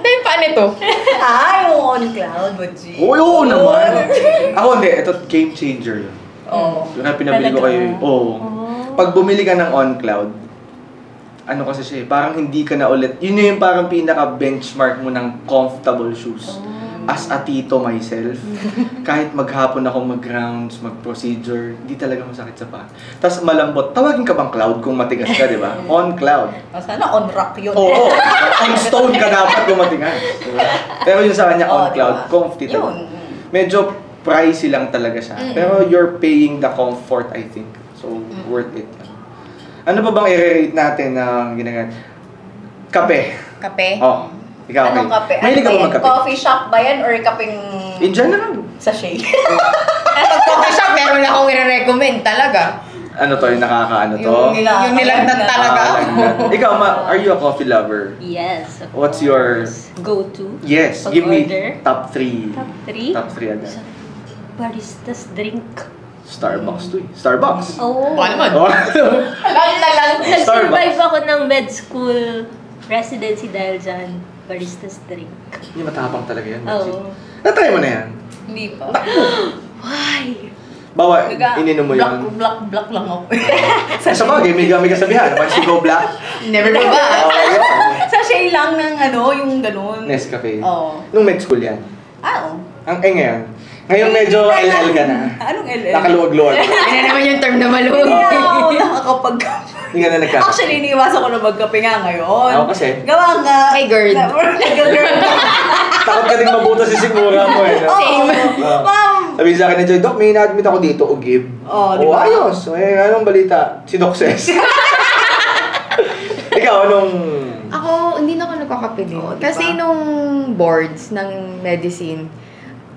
Dami pa nito. Yung on cloud, Baji. Oo naman. Ako hindi, ito game changer yun. Yung pinabili ko kayo. Pag bumili ka ng on cloud, ano kasi siya parang hindi ka na ulit, yun yung parang pinaka-benchmark mo ng comfortable shoes. as a tito myself, kahit maghapon ako mag-rounds, mag-procedure, di talaga masakit sa paa. Tapos malambot. Tawagin ka bang cloud kung matigas ka, di ba? On cloud. Sana on rock yun. Oo. On stone ka dapat kung matigas. Diba? Pero yun sa kanya, on cloud. Comfy talaga. Medyo pricey lang talaga siya. Pero you're paying the comfort, I think. So, worth it. Ano pa bang i-rate natin ng ginagawa? Kape. Kape? Oh. Ikaw, Anong kape? Mahilig ka ba magkape? Coffee shop ba yan or kapeng... In general. Sachet? Pag coffee shop, meron akong i-recommend talaga. Ano to, yung nakakaano to? Yung nilagnan talaga ako. Ikaw, are you a coffee lover? Yes, of What's course. your... Go-to? Yes, Pag give me order? top 3. Top 3? Top 3 agad. Barista's drink. Starbucks to eh. Starbucks. Oo. Baka naman. Oh. Nag-survive ako ng med school residency dahil dyan. Barista's drink. Hindi matapang talaga yan. Oo. Natry mo na yan. Hindi pa. Why? Bawa, ininom mo yun. Black lang ako. Sa bagay, may kasabihan. Pag si Go Black, Never go back. Sachet lang ng yung ganun. Nescafe. Oo. Nung med school yan. Oo. Ngayon. Ngayon medyo LL ka na. Anong LL? Nakaluwag-luwag. Hindi na naman yung term na maluwag. Hindi ako nakakapag... Hindi ka na nagkakape. Actually, iniiwasan ko na magkape nga ngayon. Ako kasi. Gawa nga. May GERD. Nag-GERD. Takot ka din mabuto si Sigmura mo eh. No? Same. Oo. Ma'am. Sabi sa akin ni Joy, Doc, may na-admit ako dito, Ugib. Di ba? Ayos. Anong balita? Si Doc Ses. Ikaw, anong... Ako, hindi na ako nagkakape din. Oo, diba? Kasi nung boards ng medicine,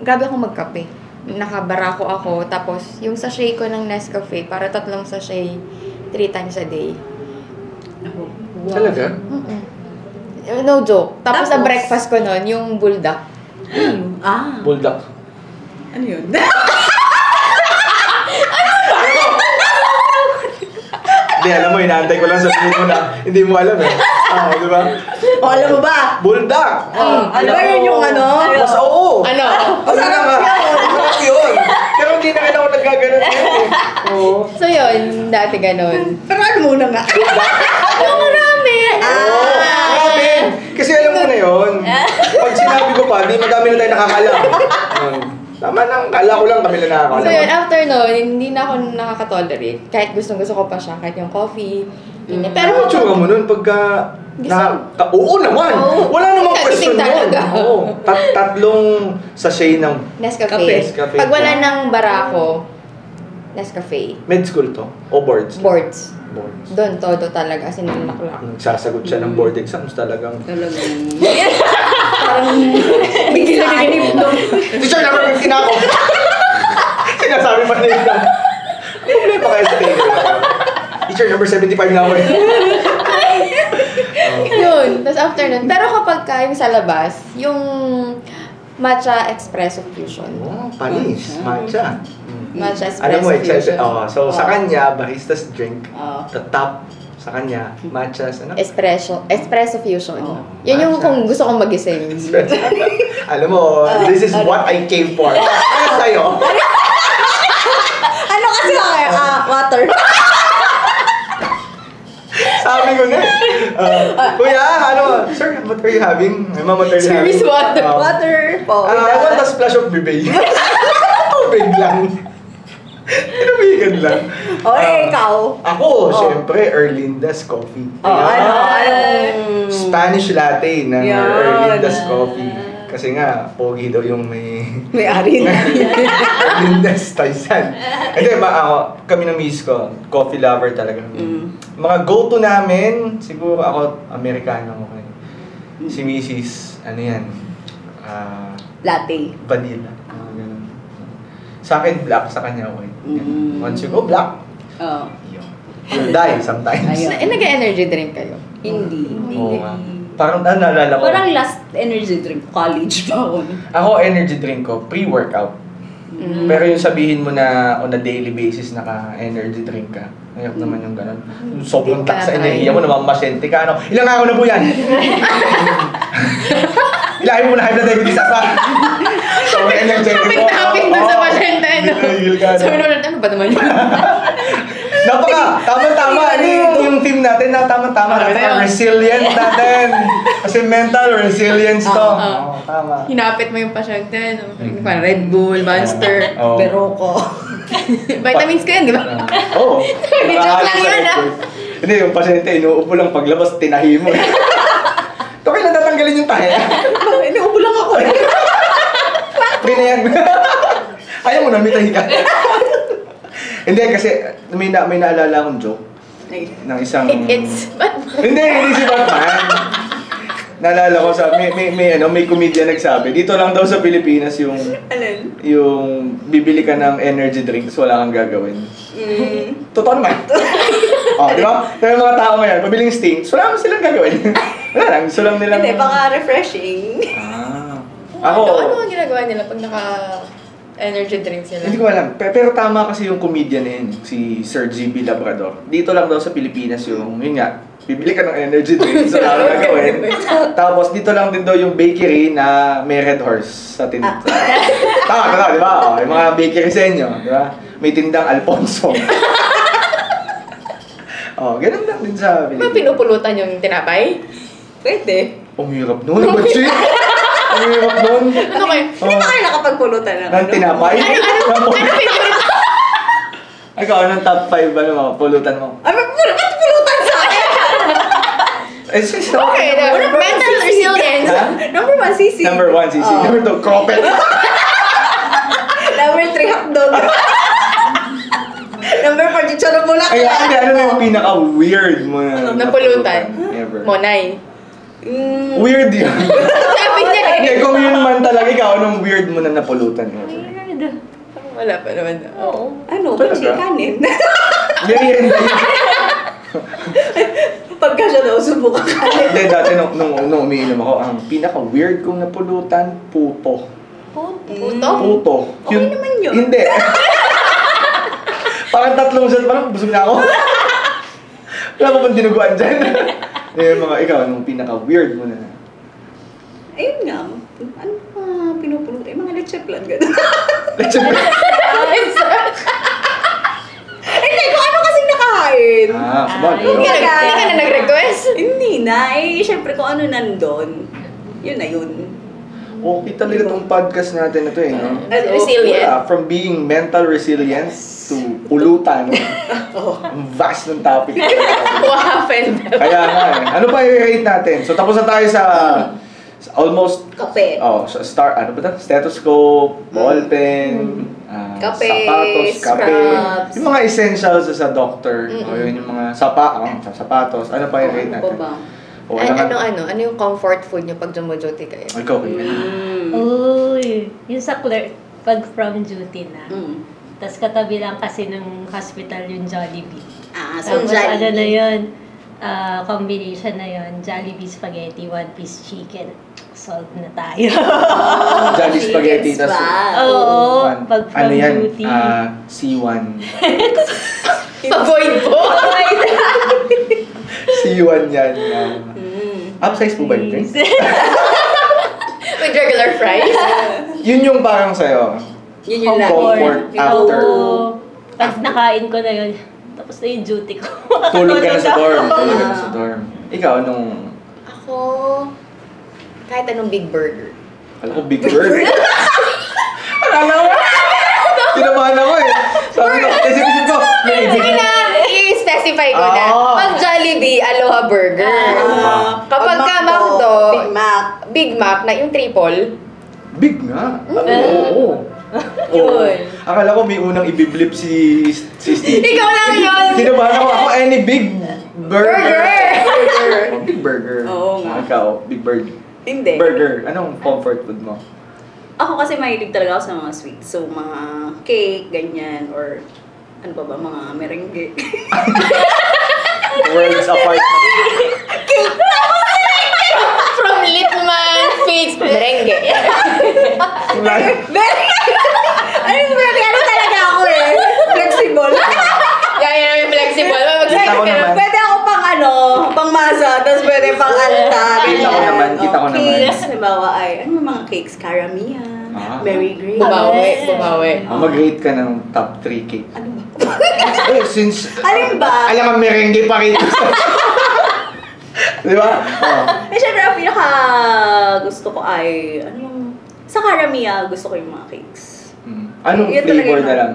grabe ako magkape. Nakabarako ako, tapos yung sachet ko ng Nescafe, para 3 sachet, 3 times a day. Talaga? No joke. Tapos sa Tapos? breakfast ko nun, yung buldak. Bulldog. Ano yun? Hindi, alam mo, inaantay ko lang sabihin mo na hindi mo alam eh. Di ba? O, alam mo ba? Bulldog! Ano ba yun yung ano? Mas oo! Ano? Masarap yun! Masarap yun! Pero hindi na rin ako nagkaganon yun eh. Oo. So yun, dati ganun. Pero ano muna nga? Marami! Grabe! Kasi alam mo na yun. Pag sinabi ko pa, di madami na tayo nakakalam. Tama lang, kala ko lang kami na nakakalam. So yun, after nun, hindi na ako nakaka-tolerate. Kahit gusto ko pa siya, kahit yung coffee. Pero Pero ano tsura mo nun pagka... Oo naman! Oo. Wala namang Gising question talaga. nun. Oo. Tatlong sachet ng Nescafe. Nescafe. Pag wala ng barako, Nescafe. med school to? O boards? Boards. Boards. Doon, todo talaga. Sinulaklak. Nagsasagot siya ng board exams talagang. Talagang... Parang... Bigla na Teacher, number 15 na ako. Sinasabi pa nila. Problema kayo sa tayo. Teacher, number 75 na ako eh. Yun. Tapos after nun. Pero kapag yung sa labas, yung matcha espresso fusion. Oh, panis. Matcha. Matcha espresso Alam mo, fusion. so sa kanya, barista's drink. Oo. The top sa kanya, matcha's ano? Espresso fusion. Oh, Yun yung matcha. kung gusto kong magising. Alam mo, this is what I came for. Ano sa'yo? Ano kasi kaya? Water. Sabi ko na Kuya, sir, what are you having? Mama, what are you having? Service water. Water po. I want a splash of bibay. Tubig lang. Tinubigan lang. Ikaw. Ako, syempre, Erlinda's Coffee. Anong... Spanish latte ng Yan. Erlinda's Coffee. Kasi nga, pogi daw yung may... May-ari na. Erlinda's Taisan. Hindi, kami ng miss ko, coffee lover talaga. Mga go-to namin, siguro ako, Amerikano ako. Si Mrs. Ano yan? Latte. Vanilla. Ganun. Sa akin, black. Sa kanya, okay. Once you go black, Oo. you'll die sometimes. Ayun. Nag-energy drink kayo? Hindi. Oo nga. Parang, naalala ko. Parang last energy drink, college pa ako. Ako, energy drink ko, pre-workout. Pero yung sabihin mo na on a daily basis naka-energy drink ka, ayok naman yung ganun. Sobrang tax sa enerhiya mo, namamasyente ka. Ilang araw na po yan? Ilahin mo na high blood diabetes pa. Sobrang energetic mo. Topic dun sa pasyente. Hihil ka. Sabi naman, ano ba naman yun? Tama-tama. Yung team natin, natin na tama-tama. Resilient natin. Kasi mental resilience to. Oo, tama. Hinapit mo yung pasyente, no? Parang Red Bull, Monster, Oo. Beroko. vitamins ko yan, di ba? Oo. Joke lang yun, ah. Hindi, yung pasyente, inuupo lang paglabas, tinahi mo. Ito kailan tatanggalin yung tahe? Inuubo lang ako eh. Okay na yan. Ayaw mo na, may tahi ka. Hindi, kasi may naalala akong joke ng isang... It's Batman. Hindi si Batman. Naalala ko may comedian nagsabi, dito lang daw sa Pilipinas yung bibili ka ng energy drink tapos wala kang gagawin. Totoo naman. Di ba? Pero mga tao ngayon, pabiling Sting, so wala naman silang gagawin. Wala lang, gusto lang nilang... Hindi, baka refreshing. Ako... Ano ang ginagawa nila pag naka-energy drinks nila? Hindi ko alam. Pero tama kasi yung comedian na yun, si Sir GB Labrador. Dito lang daw sa Pilipinas yung, yun nga, bibili ka ng energy drink sa so gagawin. Tapos dito lang din daw yung bakery na may Red Horse sa tindahan. Tama, di ba? Yung mga bakery sa inyo, di ba? May tindang Alfonso. Ganun lang din sa Pilipinas. Ba pinupulutan yung tinapay? Pwede. Ang hirap nun, Batsi. Ang hirap nun. Ano kayo? Hindi ba kayo nakapagpulutan ng Ng tinapay? Ano favorite? Ikaw, anong top 5 ba ng mga pulutan mo? Ay, ba't pulutan sa akin? Okay, mental resilience. Number 1, sisig. Number 1, sisig. Number 2, cropet. Number 3, hotdog. Number 4, chicharon bulak. Ay, ano yung pinaka-weird mo na Napulutan? Ever. Monay. Weird yun. Sabi niya eh. Hindi, kung yun man talaga, ikaw, anong weird mo na napulutan ever? Wala pa naman. Oo. Ano, Talaga? ba't kanin? Weird yun. Pagka siya daw, subukan kanin. Hindi, dati nung umiinom ako, ang pinaka-weird kong napulutan, puto. Puto? Puto. Okay naman yun. Hindi. Parang 3 shot, parang busog na ako. Wala ko pang dinuguan dyan. Ikaw, anong pinaka-weird mo na? Ayun nga. Ano pa pinupulutan? Yung mga leche plan, gano'n. Let's go. Hindi, kung ano kasing nakahain. Sabagay. Hindi ka na nag-request? Hindi na. Syempre kung ano nandun, yun na yun. Okay talaga itong podcast natin na to eh, no? Resilient. From being mental resilience to pulutan. Ang vast ng topic. What happened? Kaya nga eh. Ano pa i-rate natin? So tapos na tayo sa almost... Kape. Ano ba ito? Stethoscope, ballpen, Kape, sapatos, kape. scrubs. Yung mga essentials sa doctor. O yun yung mga sapatos. Ano pa i-rate Ano natin? pa ba? O, Ano yung comfort food niyo pag jumuduty kayo? Ikaw, kaya. Uy, yung sa clerk, pag from duty na. Tapos katabi lang kasi ng hospital yung Jollibee. So Tapos Jollibee. ano na yun, combination na yun, Jollibee spaghetti, 1-piece chicken. Solve na tayo. Jolly spaghetti. Chicken Tas, spa. Oo, pag from ano yan? duty. C1. Avoid po! C1 yan. Upsize po ba yung drink? With regular fries? Yun yung parang sa'yo. Yun yung Comfort after. Oo. Pag nakain ko na yun, tapos na yung duty ko. Tulog ka na sa dorm. Tulog ka na sa dorm. Ikaw, anong... Ako, kahit anong big burger. Alam ko, Big Bird. Akala ko. Tinabahan ako eh. Sabi ko, isip ko, may ibig. Sige na, i-specify ko na. Pag Jollibee, Aloha Burger. Kapag ka McDo, Big Mac. Big Mac na yung triple. Big nga. Oo. Yun. Akala ko may unang ibiblip si Steve. Ikaw lang yun! Kinabahan ako any big burger. Burger. Big burger. Oo nga. Ikaw, big burger. Hindi. Burger. Anong comfort food mo? Ako kasi mahilig talaga ako sa mga sweets. So, mga cake, ganyan, or ano pa ba, mga merengue. Worlds apart. From Litman, Figs, merengue. Ano talaga ako eh? Flexible. Yan yung flexible. Kita ko naman. Pwede ako pang masa, tapos pwede pang alta. Kita ko naman, kita ko naman. Cakes, halimbawa ay, ano mga cakes? Caramia, Mary Grace. Bumawi. Mag-rate ka ng top 3 cake. Ano ba? Since... Alin ba? Alam mo, merengue pa rin. Di ba? Oh. Syempre, ang pinaka gusto ko ay, ano yung, sa Karamia, gusto ko yung mga cakes. Anong Yun talaga flavor yung- na lang?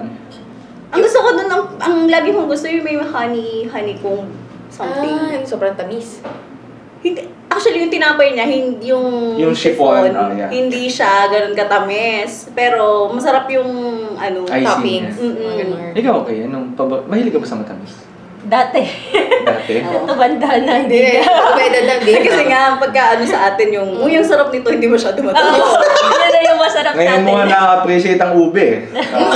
Ang gusto ko dun, ang lagi kong gusto yung may honeycomb something. Yung sobrang tamis. Hindi, actually, yung tinapay niya, hindi yung chiffon, yeah. hindi siya ganun katamis. Pero masarap yung Icing Toppings. Mm-mm. Ikaw okay? Mahilig ka ba sa matamis? Dati. Dati? Ito banda na, hindi Hindi, na. pwede lang Eh, kasi nga, pagka sa atin yung, yung sarap nito, hindi masyado Oo, matamis. yun na yung masarap sa Ngayon mo nga atin. na-appreciate ang ube eh.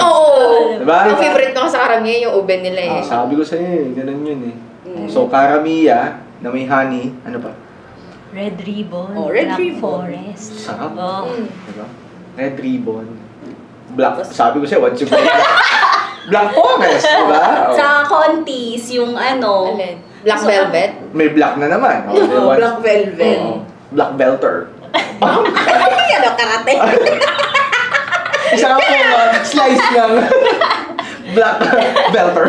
Oo. Diba? Ang favorite ko sa karamihan yung ube nila eh. Sabi ko sa'yo eh, ganun yun eh. So, Karamia na may honey, ano ba? Red Ribbon, Oh, Red Black Ribbon. Forest. Sarap. Oh. Diba? Red Ribbon. Black, sabi ko sa'yo, what you Black Forest, diba? Oh. Sa Contis, yung ano, Alin? Black So, velvet? May black na naman. Oh, oh, Black Velvet. Oo. Black Belter. Ano, karate. Isa po slice ng Black Belter.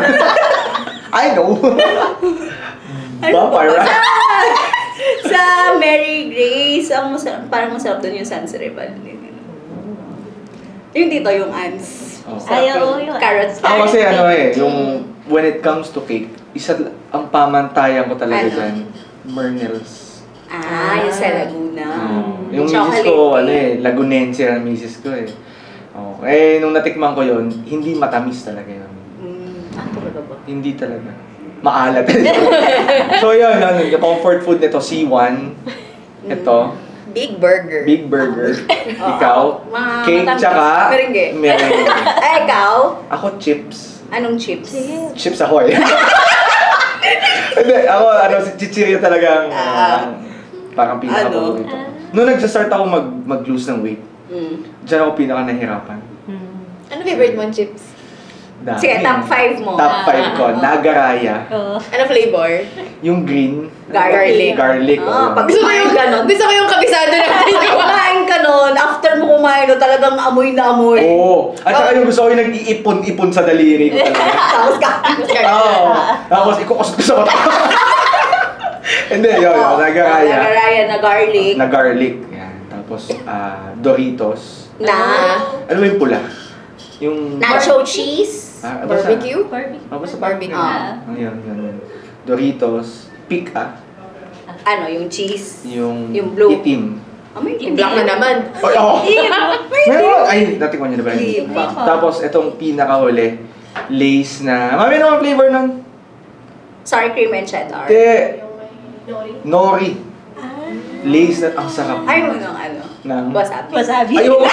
I know. Vampire. Sa Mary Grace, ang masarap, parang masarap doon yung San Cerebal. Yung dito, yung ants. Oh. Ay, oo, yung carrots. Ako kasi ano eh, yung when it comes to cake, ang pamantayan ko talaga Ano? dyan, Mernels. Yung sa Laguna. Yung misis ko, ano eh, Lagunense ang misis ko eh. Oh. Eh, nung natikman ko yon, hindi matamis talaga yun. Talaga ba? Hindi talaga. Maalat. So yun, yung comfort food nito, C1. Ito, Big burger. Big Burger. Ikaw, Mga cake matamis. tsaka Merengue. merengue. Ikaw? Ako, chips. Anong chips? Chips Ahoy. Hindi, ako, chichirya talagang parang pinaka-paborito. Noong nagsa-start ako mag-lose ng weight, dyan ako pinaka nahirapan. Ano favorite mong chips? Dami. Sige, top 5 mo. Top 5 ko, Nagaraya. Oo. Ano flavor? Yung green. Garlic. Garlic. Pag Gusto ko kumain yung ka nun, Gusto ko yung kabisado natin. pag kumain ka nun, after mo kumain nun, talagang amoy na amoy. Oo. At saka yung gusto ko yung nag-iipon-ipon sa daliri ko talaga. Tapos ka. Oo. Tapos ikukusot ko sa mata. Hindi, yun. Nagaraya. Nagaraya na garlic. Na garlic. Yan. Tapos, Doritos. Ano ba yung pula? Yung... Nacho cheese. Basta- Barbecue? Basta Barbecue. Ayun, yun. Doritos. Pika. Ano, yung cheese. Yung blue. itim. May Yung black na naman. Ay, oo. Meron! Ay, natikman niyo na ba yun? Hindi pa. Tapos, itong pinakahuli, Lay's na... Mami, ano ang flavor nun? Sour cream and cheddar. Nori. Lay's na... Ang sarap. Ayaw mo ng ano? Ng... Wasabi. Wasabi. Ayoko.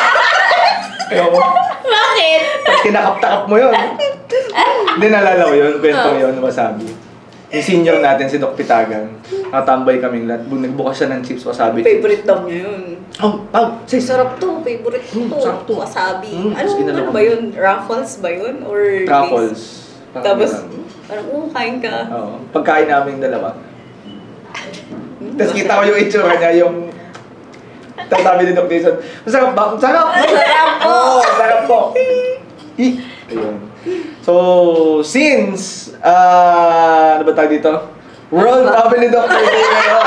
Ayoko. Bakit? Pag kinakap-takap mo yun. Hindi, naalala ko yun. Kwento yun, wasabi. Yung senior natin, si Doc Pitagan. Nakatambay kaming lahat. Nagbukas siya ng chips wasabi. Favorite daw niya yun. Oh, sis. Sarap to. Favorite ko to. Sarap to. Wasabi. Tapos Ano ba yun? Ruffles ba yun? Or Truffles. Tapos, parang, kain ka. Oo. Pagkain namin dalawa. Tapos kita ko yung itsura niya, yung... Tapos sabi ni Doc Jason, masarap ba? Masarap! Masarap po! Oo, masarap po! Ayun. So, since, ano ba tawag dito? World Family Doctor Day ngayon.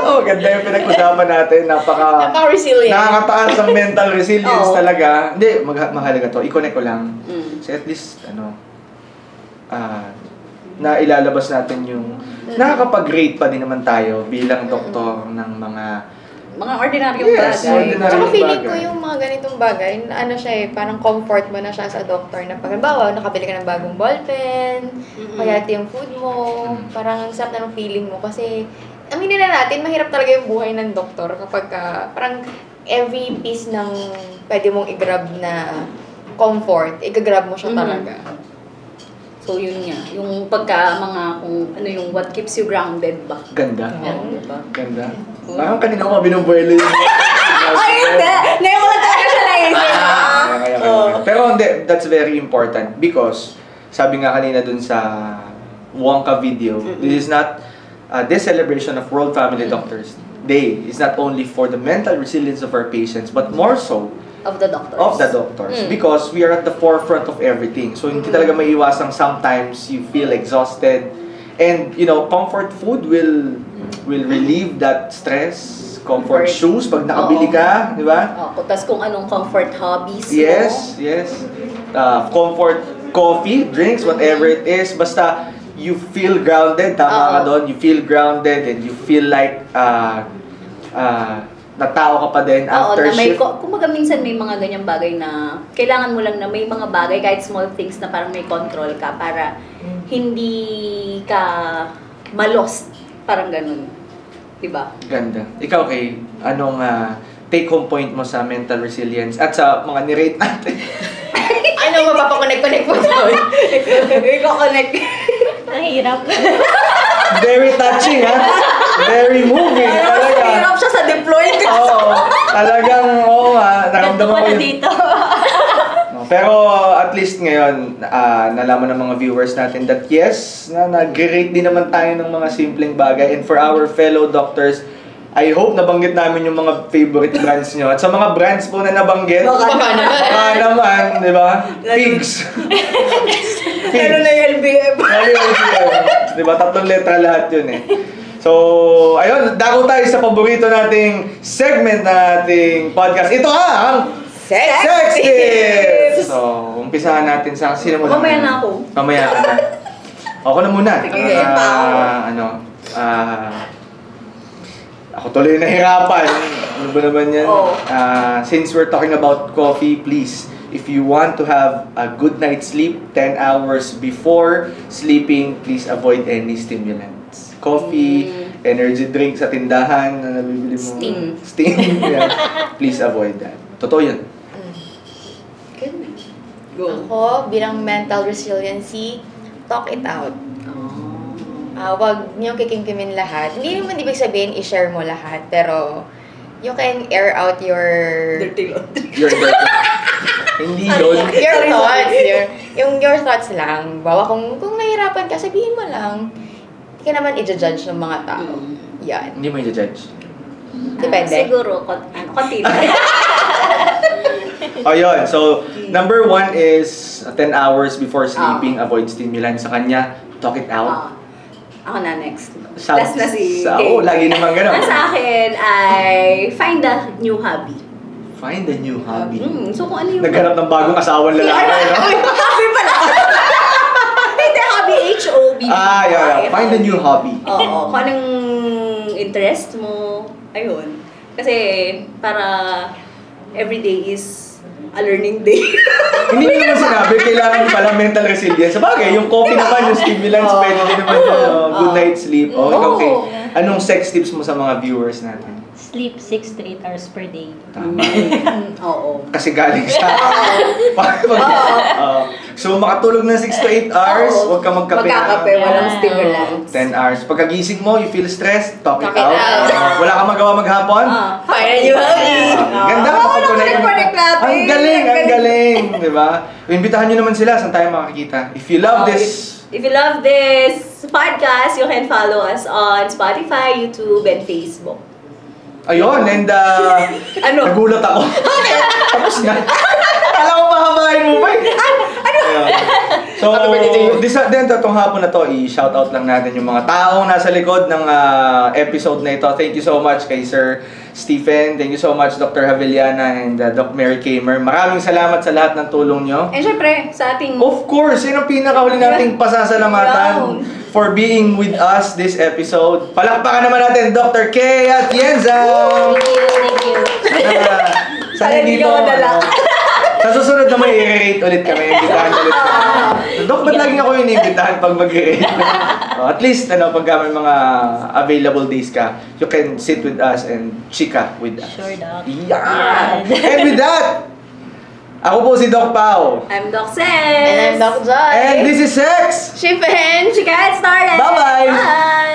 Oh, ganda yung pinag-usapan natin. Napaka-resilient. Nakakataas ang mental resilience Oo. talaga. Hindi, mahalaga to. I-connect ko lang. So at least, na ilalabas natin yung nakakapag-rate pa din naman tayo bilang doktor ng mga ordinaryong Yes, bagay. ordinary. Tsaka feeling ko bagay. yung mga ganitong bagay, ano siya eh, parang comfort mo na siya sa doktor na pag halimbawa, nakabili ka ng bagong ballpen, kaya yung food mo, parang ang sarap na ng feeling mo kasi aminin na natin, mahirap talaga yung buhay ng doktor kapag parang every piece ng pwede mong i-grab na comfort, i-grab mo siya talaga. So yun nga, yung pagka kung ano yung what keeps you grounded ba? Ganda. Diba? Ganda. Parang kanina ko binubuelo yung... Ay, hindi! Ngayon ko lang talaga siya naisip. Pero hindi, that's very important because sabi nga kanina dun sa Wonka video, this is not, this celebration of World Family Doctors Day is not only for the mental resilience of our patients, but more so Of the doctors. Because we are at the forefront of everything. So hindi talaga maiiwasang sometimes you feel exhausted. And, comfort food will will relieve that stress. Comfort Comfort. shoes pag nakabili ka, di ba? Tapos kung anong comfort hobbies Yes, yes. Comfort coffee, drinks, whatever it is. Basta you feel grounded, tama ka doon. You feel grounded and you feel like natao ka pa din after na may, shift. kumbaga minsan may mga ganyang bagay na kailangan mo lang na may mga bagay, kahit small things na parang may control ka para hindi ka malost. Parang ganun. Diba? Ganda. Ikaw, Kay, anong take-home point mo sa mental resilience at sa mga nirate natin? Ano mapapakonect-connect mo doon? Iko-connect. Nahirap. Very touching, ha? Very moving. Talaga. Hirap siya sa deployed. Oo. Talagang, oo nga. Naramdaman ko yun. dito. Pero at least ngayon, nalaman ng mga viewers natin that yes, nag-rate din naman tayo ng mga simpleng bagay. And for our fellow doctors, I hope nabanggit namin yung mga favorite brands nyo. At sa mga brands po na nabanggit, baka naman, di ba? Figs. Ano na yung LBM? Di ba? 3 letra lahat yun eh. So, ayun, dako tayo sa paborito nating segment na ating podcast. Ito ang Sex Tips! So, umpisahan natin sa sino mo Mamaya na ako. Mamaya ka na. Ako na muna. Sige, Ako tuloy nahirapan. Ano ba naman yan? Oh. Since we're talking about coffee, please, if you want to have a good night's sleep, 10 hours before sleeping, please avoid any stimulants. Coffee, energy drink sa tindahan na nabibili mo. Steam. Yeah. Please avoid that. Totoo yun. Go. Ako, bilang mental resiliency, talk it out. Wag niyong kikimkimin lahat. Hindi naman ibig sabihin i-share mo lahat, pero you can air out your Dirty laundry. Your Hindi yun. your thoughts. Your thoughts lang. Bawa kung nahihirapan ka, sabihin mo lang. Hindi ka naman i-judge ng mga tao. Yan. Hindi mo i-judge. Depende. Siguro, konti. Oh, yun. So, number 1 is 10 hours before sleeping, avoid stimulants. Sa kanya, talk it out. Ako na next. Sounds- Last na si sa- Kay. oh, lagi naman ganun. Ang sa akin ay find a new hobby. Find a new hobby. So kung ano yung... Naghanap ng bagong asawang lalaki, no? Hobby pala! Hindi, hobby, H-O-B. Yeah. Find a new hobby. Oo, kung anong interest mo, ayun. Kasi para everyday is a learning day. Hindi nyo naman sinabi, kailangan pala mental resilience. Sabagay, yung coffee naman, yung stimulants, pwede din naman yung good night sleep. Oh, ikaw, Kay, anong sex tips mo sa mga viewers natin? Sleep 6 to 8 hours per day. Tama. Oo. Kasi galing sa... So, makatulog ng 6 to 8 hours, huwag ka magkape. Magkakape, walang stimulants. 10 hours. Pagkagising mo, you feel stressed, talk it Talk it out. out. Wala kang magawa maghapon? Find a new hobby. Ganda kapag connect natin. Ang galing. Di ba? Imbitahan nyo naman sila, saan tayo makakita. If you love this... If you love this podcast, you can follow us on Spotify, YouTube, and Facebook. Ayun, and Ano? nagulat ako. Tapos na. Alam ko mahabahin mo ba eh. Ayun. So, itong hapon na to, i-shoutout lang natin yung mga taong nasa likod ng episode na ito. Thank you so much kay Sir Stephen. Thank you so much, Dr. Haviliana and Doc Mary Kamer. Maraming salamat sa lahat ng tulong nyo. And syempre, sa ating... Of course, yun ang pinakahuli nating pasasalamatan for being with us this episode. Palakpakan naman natin Dr. K at Yenzang! Thank you. Sana hindi ka madala. Sa susunod na may i-rate ulit kami. Imbitahan ulit kami. Dok, ba't laging ako iniimbitahan pag mag-rate? At least, pagka may mga available days ka, you can sit with us and chika with us. Sure, Doc. Yeah! And with that, ako po si Doc Pao. I'm Doc Ses. And I'm Doc Joy. And this is Sex! Shippen! Chika, get started! Bye-bye! Bye!